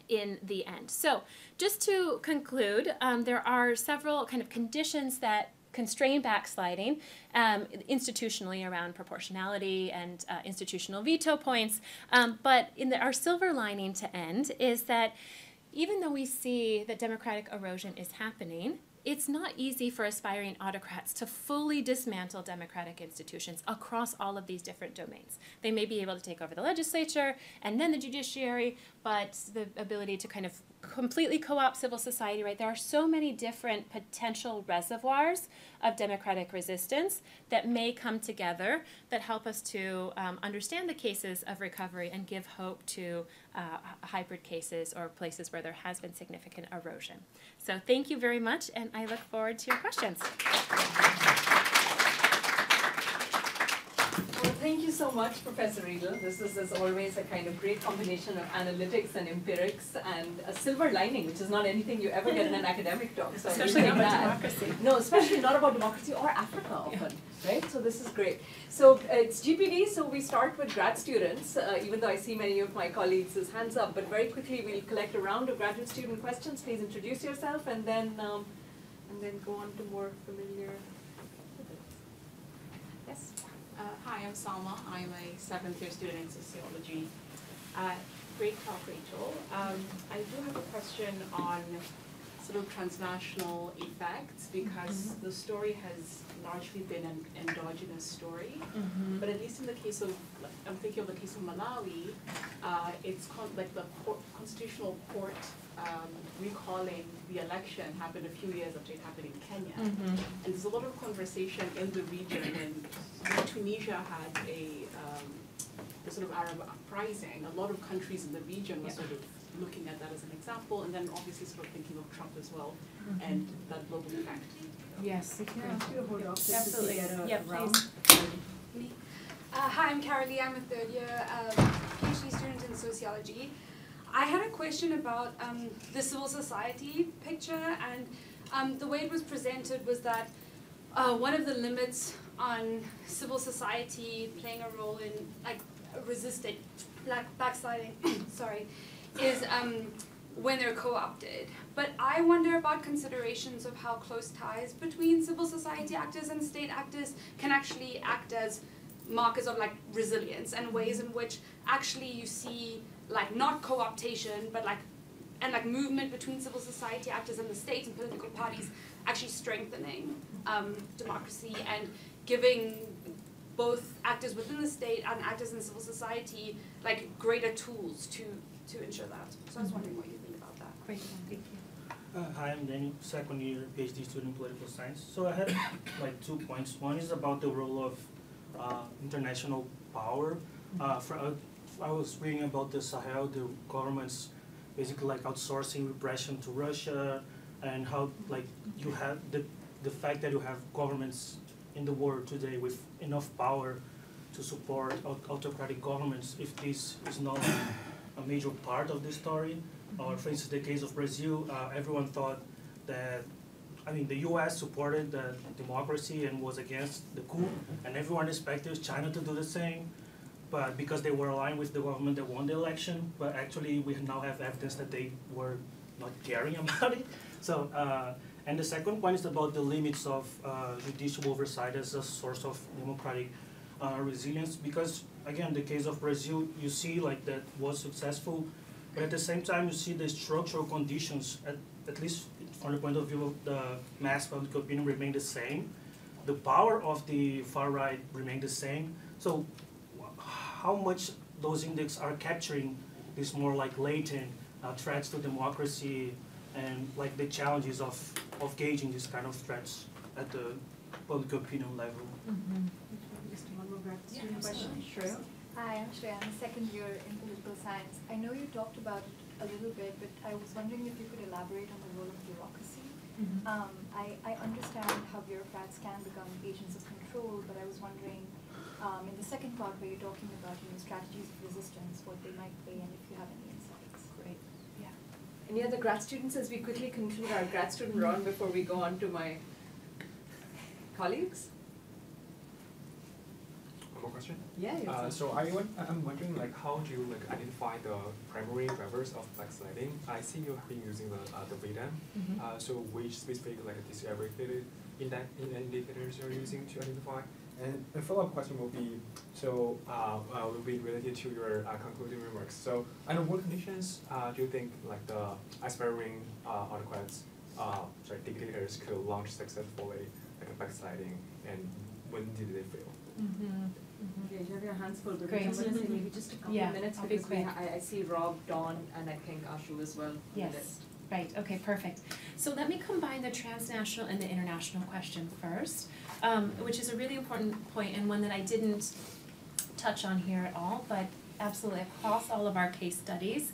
B: in the end. So just to conclude, there are several kind of conditions that constrain backsliding institutionally around proportionality and institutional veto points. But our silver lining to end is that even though we see that democratic erosion is happening, it's not easy for aspiring autocrats to fully dismantle democratic institutions across all of these different domains. They may be able to take over the legislature and then the judiciary, but the ability to kind of completely co-opt civil society, right? There are so many different potential reservoirs of democratic resistance that may come together that help us to understand the cases of recovery and give hope to hybrid cases or places where there has been significant erosion. So thank you very much, and I look forward to your questions.
A: Well, thank you so much, Professor Riedl. This is, as always, a kind of great combination of analytics and empirics and a silver lining, which is not anything you ever get in an academic talk. So
B: especially not about democracy.
A: No, especially not about democracy or Africa often, right? So this is great. So it's GPD, so we start with grad students, even though I see many of my colleagues' hands up, but very quickly we'll collect a round of graduate student questions. Please introduce yourself and then go on to more familiar. Yes?
E: Hi, I'm Salma. I'm a 7th year student in sociology. Great talk, Rachel. I do have a question on sort of transnational effects because the story has largely been an endogenous story. But at least in the case of, I'm thinking of the case of Malawi, it's like the constitutional court recalling the election happened a few years after it happened in Kenya. And there's a lot of conversation in the region, and when Tunisia had a sort of Arab uprising, a lot of countries in the region were sort of looking at that as an example, and then obviously sort of thinking of Trump as well, and that global effect.
D: Yes.
B: Absolutely. Yeah, please.
F: Hi, I'm Carolee. I'm a 3rd year PhD student in sociology. I had a question about the civil society picture, and the way it was presented was that one of the limits on civil society playing a role in like resisting backsliding, sorry, is when they're co-opted. But I wonder about considerations of how close ties between civil society actors and state actors can actually act as markers of like resilience and ways in which actually you see like not co-optation but like movement between civil society actors and the state and political parties actually strengthening democracy and giving both actors within the state and actors in civil society like greater tools to ensure that. So I was wondering what you think about that.
B: Great, thank you.
G: Hi, I'm Danny, 2nd year PhD student in political science. So I had like 2 points. One is about the role of international power. I was reading about the Sahel, the governments basically like outsourcing repression to Russia, and how like you have the fact that you have governments in the world today with enough power to support autocratic governments, if this is not a major part of the story. Or for instance, the case of Brazil, everyone thought that, I mean, the US supported the democracy and was against the coup, and everyone expected China to do the same, but because they were aligned with the government that won the election, but actually we now have evidence that they were not caring about it. So, and the second point is about the limits of judicial oversight as a source of democratic resilience, because again, the case of Brazil, you see like that was successful, but at the same time you see the structural conditions, at least from the point of view of the mass public opinion, remain the same. The power of the far right remain the same. So how much those indexes are capturing these more like latent threats to democracy and like the challenges of gauging these kind of threats at the public opinion level?
D: Just one more grad student question. Shreya?
H: Hi, I'm Shreya. I'm a second year in political science. I know you talked about it a little bit, but I was wondering if you could elaborate on the role of bureaucracy. I understand how bureaucrats can become agents of control, but I was wondering, in the second part where you're talking about strategies of resistance, what they might play, and if you have any insights.
D: Great. Yeah. Any other grad students as we quickly conclude our grad student round before we go on to my colleagues?
I: More question?
D: Yeah.
I: So I'm wondering like how do you like identify the primary drivers of backsliding? I see you have been using the VDAM. So which specific like disaggregated indicators you're using to identify? And the follow-up question will be, so will be related to your concluding remarks. So under what conditions do you think like the aspiring autocrats, dictators could launch successfully like a backsliding, and when did they fail?
D: Okay, you have your hands full, but
B: Great.
D: I'm going to say maybe just a couple of minutes
B: I'll be
D: because
B: quick.
D: I see Rob, Dawn, and I think Ashu as well.
B: Yes. Right, okay, perfect. So let me combine the transnational and the international question first, which is a really important point and one that I didn't touch on here at all, but absolutely across all of our case studies,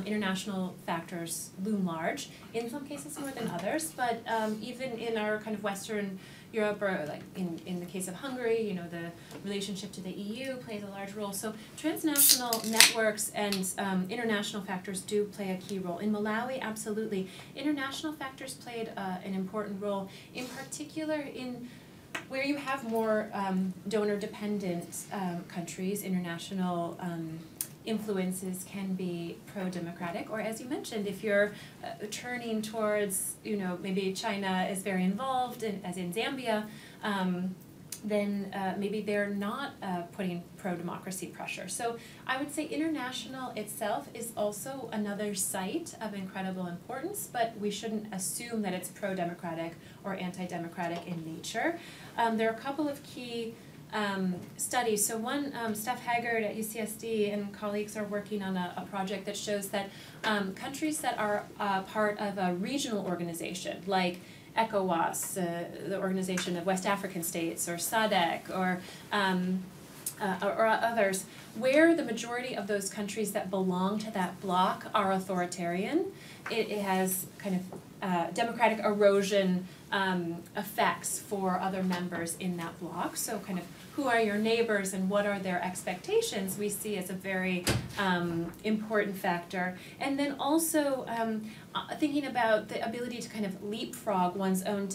B: international factors loom large, in some cases more than others, but even in our kind of Western Europe, or like in the case of Hungary, the relationship to the EU plays a large role. So transnational networks and international factors do play a key role. In Malawi, absolutely, international factors played an important role, in particular in where you have more donor-dependent countries. International influences can be pro-democratic, or as you mentioned, if you're turning towards, maybe China is very involved, as in Zambia, then maybe they're not putting pro-democracy pressure. So I would say international itself is also another site of incredible importance, but we shouldn't assume that it's pro-democratic or anti-democratic in nature. There are a couple of key studies. So one, Steph Haggard at UCSD and colleagues are working on a project that shows that countries that are part of a regional organization, like ECOWAS, the Organization of West African States, or SADC, or others, where the majority of those countries that belong to that bloc are authoritarian, it has kind of democratic erosion effects for other members in that bloc. So kind of who are your neighbors and what are their expectations we see as a very important factor. And then also thinking about the ability to kind of leapfrog one's own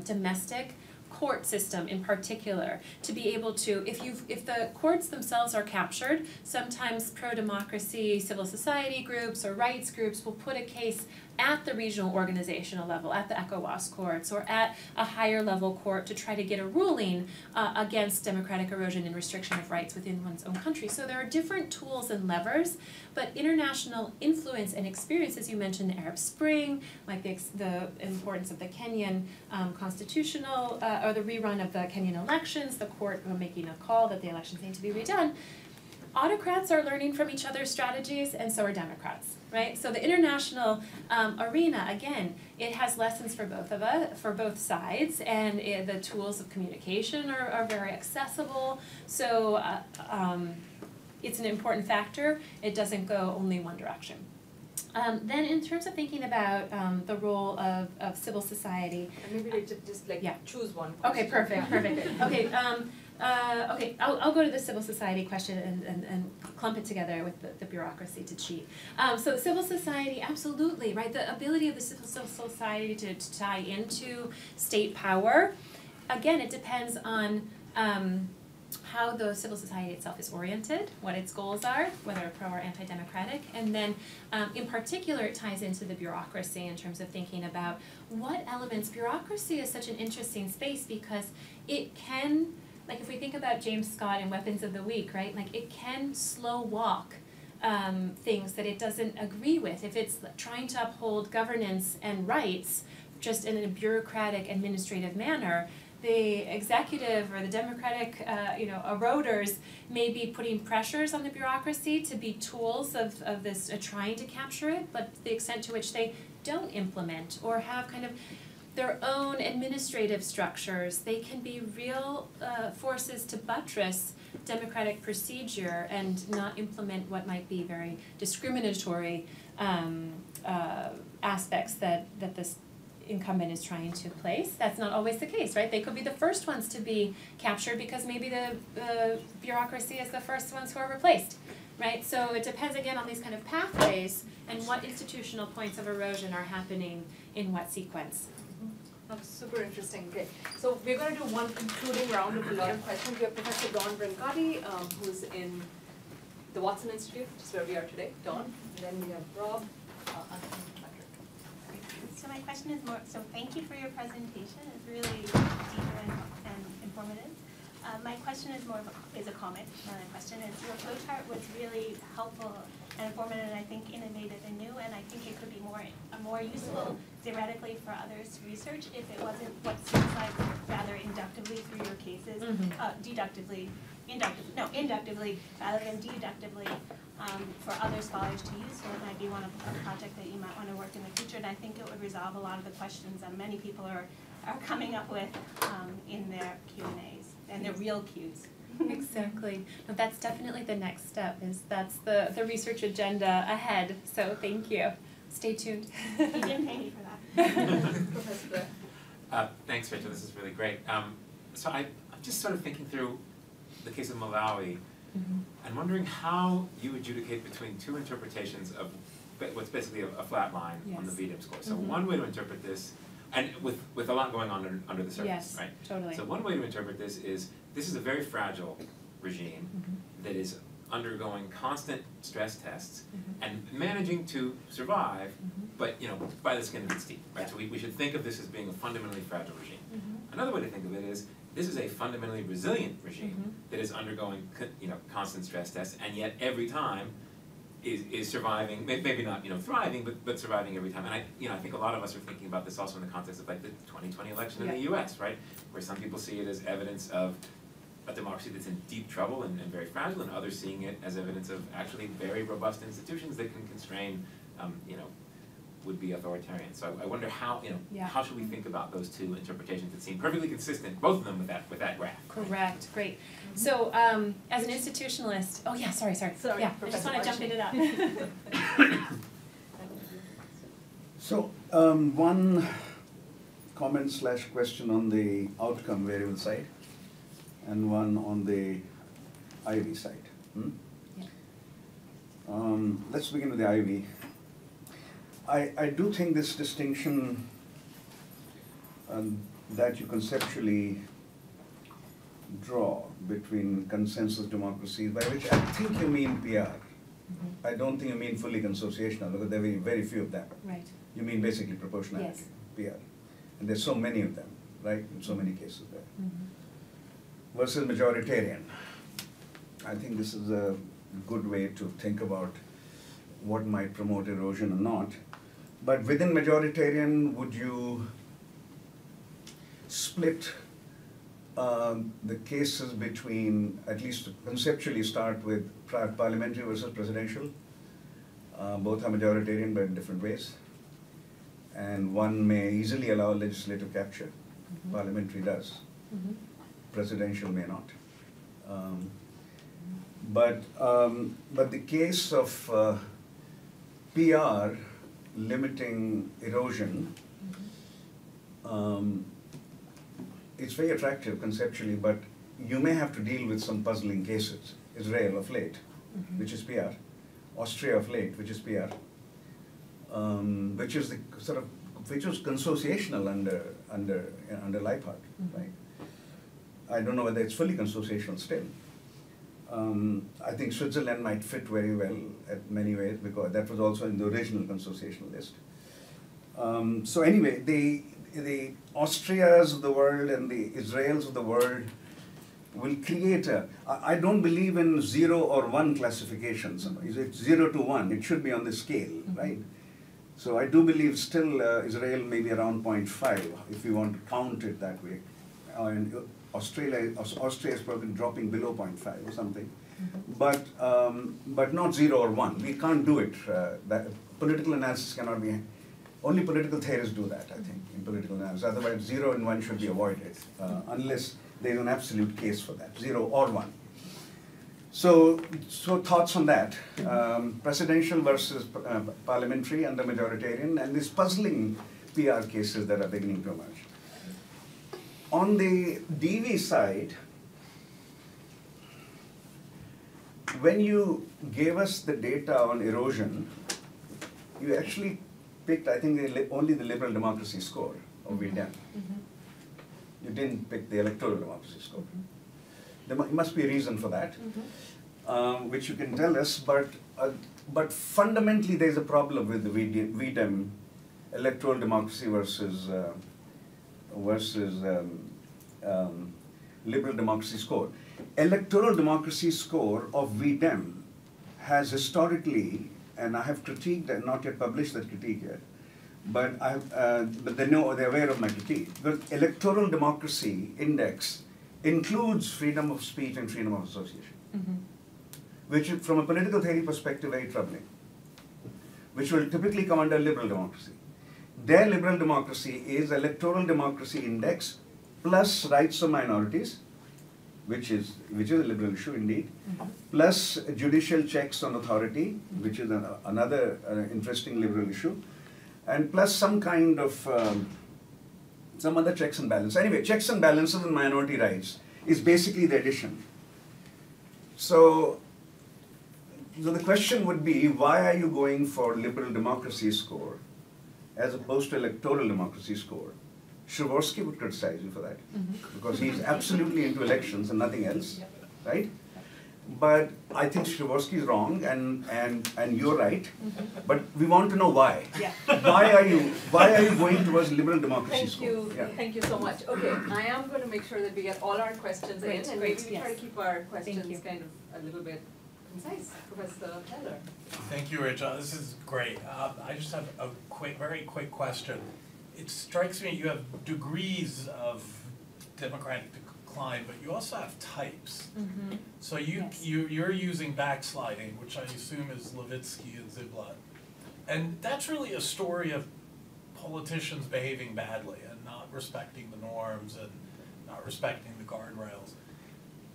B: domestic court system in particular, to be able to, if the courts themselves are captured, sometimes pro-democracy civil society groups or rights groups will put a case at the regional organizational level, at the ECOWAS courts, or at a higher level court to try to get a ruling against democratic erosion and restriction of rights within one's own country. So there are different tools and levers, but international influence and experience, as you mentioned, the Arab Spring, like the importance of the Kenyan constitutional, or the rerun of the Kenyan elections, the court making a call that the elections need to be redone. Autocrats are learning from each other's strategies, and so are Democrats. right? So the international arena, again, it has lessons for both of us, for both sides, and the tools of communication are very accessible. So it's an important factor. It doesn't go only one direction. Then in terms of thinking about the role of civil society.
D: And maybe just like choose one.
B: Okay, perfect. Okay, okay, I'll go to the civil society question and clump it together with the bureaucracy to cheat. So civil society, absolutely, right? The ability of the civil society to tie into state power, again, it depends on how the civil society itself is oriented, what its goals are, whether pro or anti-democratic, and then in particular it ties into the bureaucracy in terms of thinking about what elements. Bureaucracy is such an interesting space because it can, like if we think about James Scott in Weapons of the Weak, right, like it can slow walk things that it doesn't agree with. If it's trying to uphold governance and rights just in a bureaucratic administrative manner, the executive or the democratic eroders may be putting pressures on the bureaucracy to be tools of this trying to capture it, but the extent to which they don't implement or have kind of their own administrative structures, they can be real forces to buttress democratic procedure and not implement what might be very discriminatory aspects that this incumbent is trying to place. That's not always the case, right? They could be the first ones to be captured because maybe the bureaucracy is the first ones who are replaced, right? So it depends again on these kind of pathways and what institutional points of erosion are happening in what sequence.
D: That's super interesting. Okay, so we're going to do one concluding round of a lot of questions. We have Professor Dawn Brancati, who's in the Watson Institute, which is where we are today. Dawn, and then we have Rob.
C: So my question is more, so thank you for your presentation. It's really deep and informative. My question is more of a comment, not a question. Your flowchart was really helpful and informative, and I think innovative and new, and I think it could be more useful theoretically for others to research if it wasn't what seems like rather inductively through your cases, inductively rather than deductively for other scholars to use. So it might be a project that you might want to work in the future, and I think it would resolve a lot of the questions that many people are coming up with in their Q&As and their real Qs.
B: Exactly. No, that's definitely the next step. That's the research agenda ahead. So thank you. Stay tuned.
C: You didn't pay me for that.
D: Professor.
J: Thanks, Rachel. This is really great. So I'm just sort of thinking through the case of Malawi. I'm wondering how you adjudicate between two interpretations of what's basically a flat line on the VDIM score. So one way to interpret this, and with a lot going on under the surface, right?
B: Totally.
J: So one way to interpret this is a very fragile regime that is undergoing constant stress tests and managing to survive, but by the skin of its teeth, right? So we should think of this as being a fundamentally fragile regime. Another way to think of it is this is a fundamentally resilient regime that is undergoing constant stress tests, and yet every time is surviving, maybe not thriving, but surviving every time. And I think a lot of us are thinking about this also in the context of like the 2020 election in the U.S., right? Where some people see it as evidence of a democracy that's in deep trouble and very fragile, and others seeing it as evidence of actually very robust institutions that can constrain, would-be authoritarian. So I wonder how how should we think about those two interpretations that seem perfectly consistent, both of them with that graph.
B: Correct. Right? Great. So as an institutionalist, sorry. Yeah, I just want to jump into that.
K: So one comment/question on the outcome variable side, and one on the IV side. Let's begin with the IV. I do think this distinction that you conceptually draw between consensus democracies, by which I think you mean PR. I don't think you mean fully consociational, because there are very few of them.
B: Right.
K: You mean basically proportionality, PR. And there's so many of them, right, in so many cases there. Versus majoritarian. I think this is a good way to think about what might promote erosion or not. But within majoritarian, would you split the cases between, at least conceptually start with parliamentary versus presidential, Both are majoritarian but in different ways. And one may easily allow legislative capture. Parliamentary does. Presidential may not. But the case of PR limiting erosion, it's very attractive conceptually, but you may have to deal with some puzzling cases. Israel of late, which is PR. Austria of late, which is PR. Which is the sort of, which was consociational under Leiphardt, right? I don't know whether it's fully consociational still. I think Switzerland might fit very well at many ways because that was also in the original consociational list. So anyway, the Austrias of the world and the Israels of the world will create a, I don't believe in 0 or 1 classifications. Is it 0 to 1? It should be on the scale, right? So I do believe still Israel may be around 0.5 if you want to count it that way. And Austria is probably dropping below 0.5 or something. But not 0 or 1. We can't do it. That political analysis cannot be, only political theorists do that, I think, in political analysis. Otherwise 0 and 1 should be avoided, unless there is an absolute case for that, 0 or 1. So thoughts on that, presidential versus parliamentary and the majoritarian, and these puzzling PR cases that are beginning to emerge. On the DV side, when you gave us the data on erosion, you actually picked, I think, only the liberal democracy score of VDEM. You didn't pick the electoral democracy score. There must be a reason for that, which you can tell us, but fundamentally there's a problem with the VDEM electoral democracy versus liberal democracy score. Electoral democracy score of VDEM has historically, and I have critiqued and not yet published that critique yet, but they know, they're aware of my critique. Because electoral democracy index includes freedom of speech and freedom of association, which from a political theory perspective very troubling, which will typically come under liberal democracy. Their liberal democracy is electoral democracy index plus rights of minorities, which is a liberal issue indeed, plus judicial checks on authority, which is another interesting liberal issue, and plus some kind of some other checks and balances. Anyway, checks and balances and minority rights is basically the addition. So the question would be, why are you going for liberal democracy score as opposed to electoral democracy score? Przeworski would criticize you for that, because he's absolutely into elections and nothing else, right? But I think Przeworski is wrong, and you're right. But we want to know why.
D: Yeah.
K: Why are you going towards liberal democracy score?
D: Thank you so much. Okay, I am going to make sure that we get all our questions in, and maybe we try to keep our questions kind of a little bit concise. Professor Heller.
L: Thank you, Rachel. This is great. I just have a very quick question. It strikes me you have degrees of democratic decline, but you also have types. So you're using backsliding, which I assume is Levitsky and Ziblatt. And that's really a story of politicians behaving badly and not respecting the norms and not respecting the guardrails.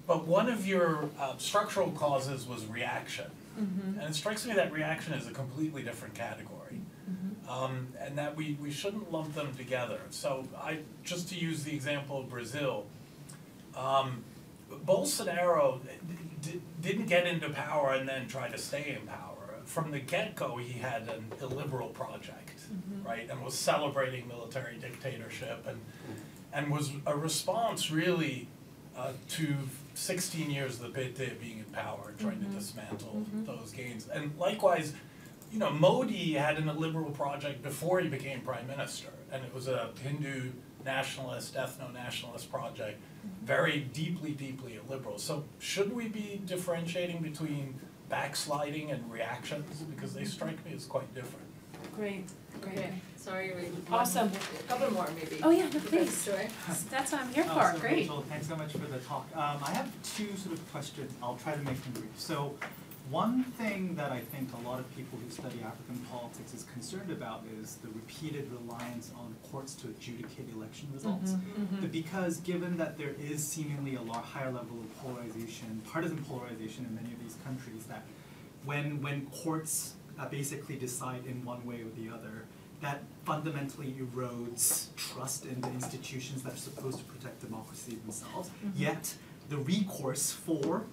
L: But one of your structural causes was reaction. And it strikes me that reaction is a completely different category. And that we shouldn't lump them together. So just to use the example of Brazil, Bolsonaro didn't get into power and then try to stay in power. From the get-go, he had an illiberal project, right, and was celebrating military dictatorship and was a response really to 16 years of the Beatty being in power and trying to dismantle those gains. And likewise, you know, Modi had an illiberal project before he became prime minister, and it was a Hindu nationalist, ethno-nationalist project, very deeply illiberal. So should we be differentiating between backsliding and reactions? Because they strike me as quite different.
D: Great. Okay. Sorry,
B: Awesome.
D: A couple more maybe.
B: Oh yeah, no, please. That's what I'm here for.
M: So
B: Great.
M: Rachel, thanks so much for the talk. I have two sort of questions. I'll try to make them brief. So One thing that I think a lot of people who study African politics is concerned about is the repeated reliance on courts to adjudicate election results. Because given that there is seemingly a lot higher level of polarization, partisan polarization in many of these countries, that when courts basically decide in one way or the other, that fundamentally erodes trust in the institutions that are supposed to protect democracy themselves. Yet the recourse for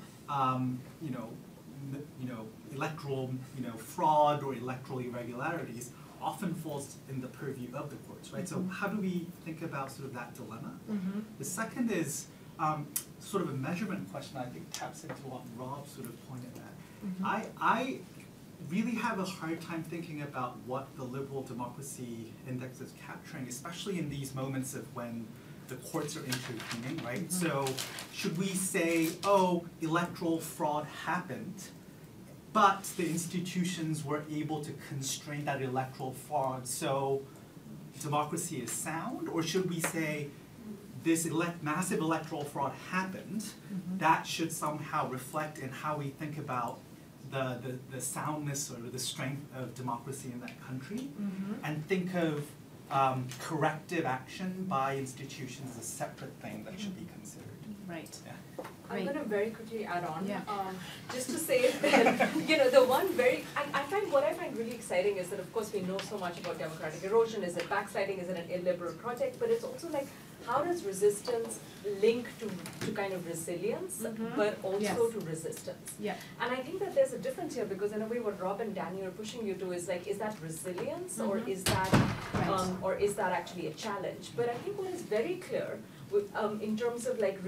M: electoral fraud or electoral irregularities often falls in the purview of the courts, right? So how do we think about sort of that dilemma? The second is sort of a measurement question I think taps into what Rob sort of pointed at. I really have a hard time thinking about what the liberal democracy index is capturing, especially in these moments of when the courts are intervening, right? So should we say, oh, electoral fraud happened, but the institutions were able to constrain that electoral fraud, so democracy is sound? Or should we say, this massive electoral fraud happened, that should somehow reflect in how we think about the soundness or the strength of democracy in that country, and think of corrective action by institutions as a separate thing that should be considered.
B: Right.
M: Yeah.
D: I'm going to very quickly add on,
B: Yeah.
D: just to say that, the one what I find really exciting is that, of course, we know so much about democratic erosion. Is it backsliding? Is it an illiberal project? But it's also like, how does resistance link to kind of resilience, but also to resistance?
B: Yeah.
D: And I think that there's a difference here, because in a way what Rob and Danny are pushing you to is like, is that resilience, or is that actually a challenge? But I think what is very clear in terms of like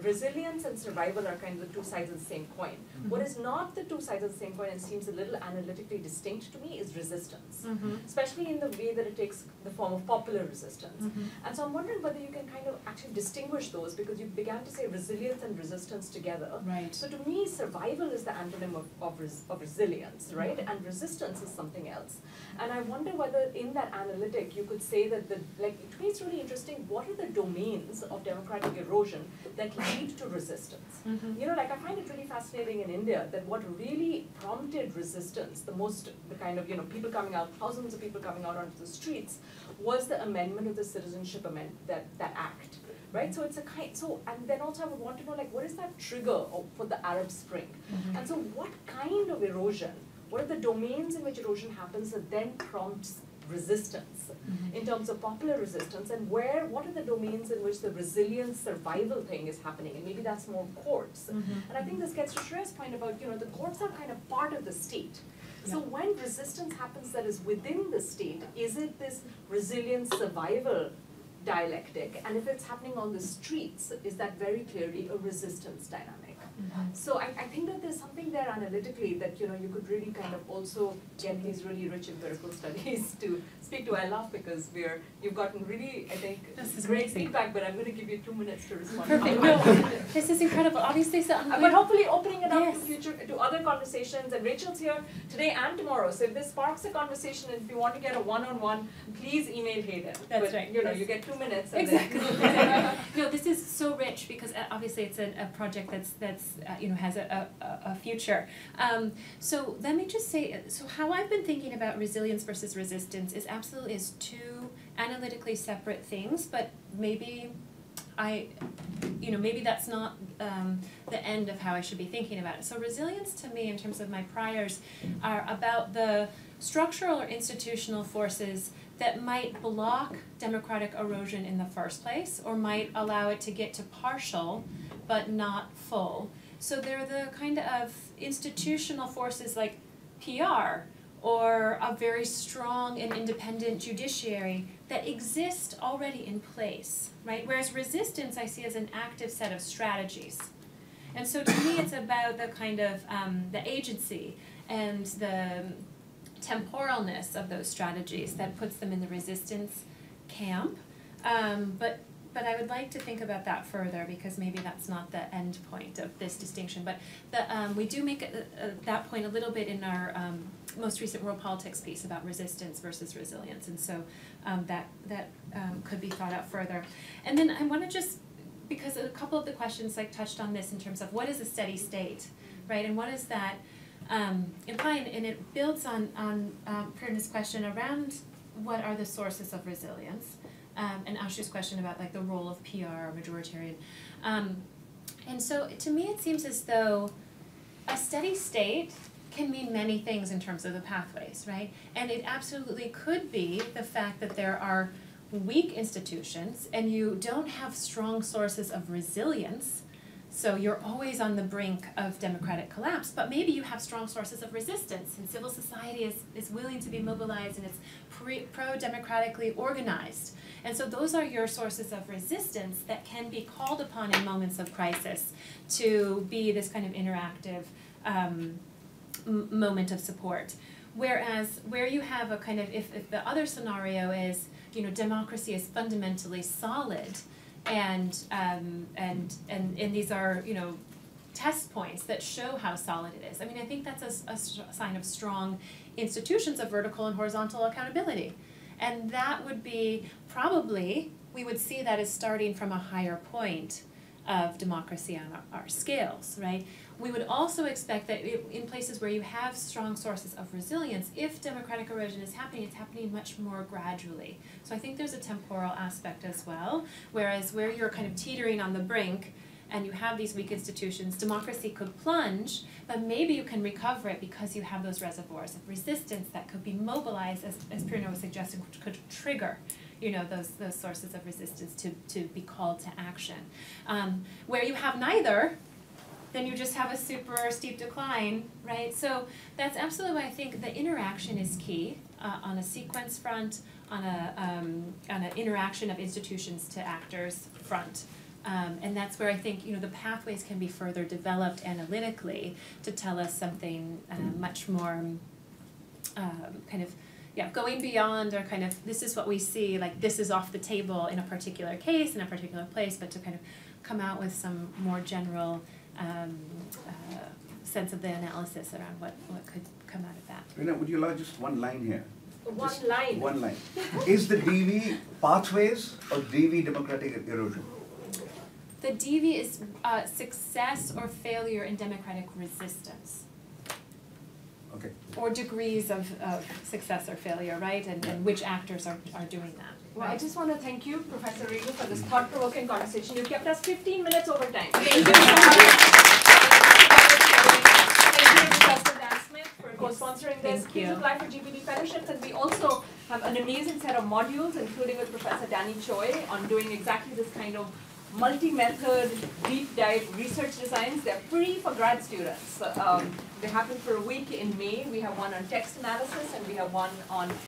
D: resilience and survival are kind of the two sides of the same coin. What is not the two sides of the same coin and seems a little analytically distinct to me is resistance, especially in the way that it takes the form of popular resistance. And so I'm wondering whether you can kind of actually distinguish those, because you began to say resilience and resistance together.
B: Right.
D: So to me, survival is the antonym of resilience, right? And resistance is something else. And I wonder whether in that analytic you could say that, to me it's really interesting, what are the domains of democratic erosion that lead to resistance? I find it really fascinating in India that what really prompted resistance, the kind of, people coming out, thousands of people coming out onto the streets, was the amendment of the Citizenship Amendment, that act. Right, so it's a kind. And then also I would want to know, what is that trigger for the Arab Spring? And so, what kind of erosion? What are the domains in which erosion happens that then prompts resistance in terms of popular resistance, and what are the domains in which the resilience survival thing is happening? And maybe that's more courts. And I think this gets to Shreya's point about, the courts are kind of part of the state. So when resistance happens that is within the state, is it this resilience survival dialectic? And if it's happening on the streets, is that very clearly a resistance dynamic? So I think that there's something there analytically that you could really kind of also get these really rich empirical studies to speak to. I laugh because you've gotten really, I think, great feedback, but I'm going to give you 2 minutes to respond.
B: Perfect. No, this is incredible. Obviously,
D: but hopefully opening it up to future, to other conversations. And Rachel's here today and tomorrow. So if this sparks a conversation, and if you want to get a one-on-one, please email Hayden.
B: That's right.
D: You get 2 minutes. And
B: exactly. No, this is so rich because obviously it's a project that's has a future. So let me just say, so how I've been thinking about resilience versus resistance is absolutely as two analytically separate things, but maybe maybe that's not the end of how I should be thinking about it. So resilience to me, in terms of my priors, are about the structural or institutional forces that might block democratic erosion in the first place, or might allow it to get to partial but not full. So they're the kind of institutional forces like PR, or a very strong and independent judiciary that exist already in place, right? Whereas resistance I see as an active set of strategies. And so to me it's about the kind of the agency and the temporalness of those strategies that puts them in the resistance camp. But I would like to think about that further, because maybe that's not the end point of this distinction. But we do make that point a little bit in our most recent World Politics piece about resistance versus resilience, and so that could be thought out further. And then I want to just, because a couple of the questions touched on this in terms of what is a steady state, right? And what is that? imply, and it builds on Prerna's question around what are the sources of resilience, and Ashu's question about like the role of PR or majoritarian. And so to me it seems as though a steady state can mean many things in terms of the pathways, right? And it absolutely could be the fact that there are weak institutions and you don't have strong sources of resilience, so you're always on the brink of democratic collapse, but maybe you have strong sources of resistance and civil society is willing to be mobilized and it's pro-democratically organized. And so those are your sources of resistance that can be called upon in moments of crisis to be this kind of interactive moment of support. Whereas where you have a kind of, if the other scenario is, you know, democracy is fundamentally solid, and these are, you know, test points that show how solid it is. I mean, I think that's a sign of strong institutions of vertical and horizontal accountability. And that would be probably, we would see that as starting from a higher point of democracy on our scales, right? We would also expect that in places where you have strong sources of resilience, if democratic erosion is happening, it's happening much more gradually. So I think there's a temporal aspect as well, whereas where you're kind of teetering on the brink and you have these weak institutions, democracy could plunge, but maybe you can recover it because you have those reservoirs of resistance that could be mobilized, as Pirna was suggesting, which could trigger, you know, those sources of resistance to be called to action. Where you have neither, then you just have a super steep decline, right? So that's absolutely why I think the interaction is key on a sequence front, on an interaction of institutions to actors front. And that's where I think, you know, the pathways can be further developed analytically to tell us something much more kind of, yeah, going beyond or kind of, this is what we see, like this is off the table in a particular case, in a particular place, but to kind of come out with some more general sense of the analysis around what could come out of that.
K: Rina, would you allow just one line here?
E: One
K: just
E: line?
K: One line. Is the DV pathways or DV democratic erosion?
B: The DV is success or failure in democratic resistance.
K: Okay.
B: Or degrees of success or failure, right? And which actors are doing that.
D: Well,
B: right?
D: I just want to thank you, Professor Riedl, for this thought-provoking conversation. You kept us 15 minutes over time. Thank you so much. Thank you, Professor Dan Smith, for co-sponsoring this. Please apply for GPD fellowships, and we also have an amazing set of modules, including with Professor Danny Choi, on doing exactly this kind of multi-method, deep dive research designs. They're free for grad students. They happen for a week in May. We have one on text analysis and we have one on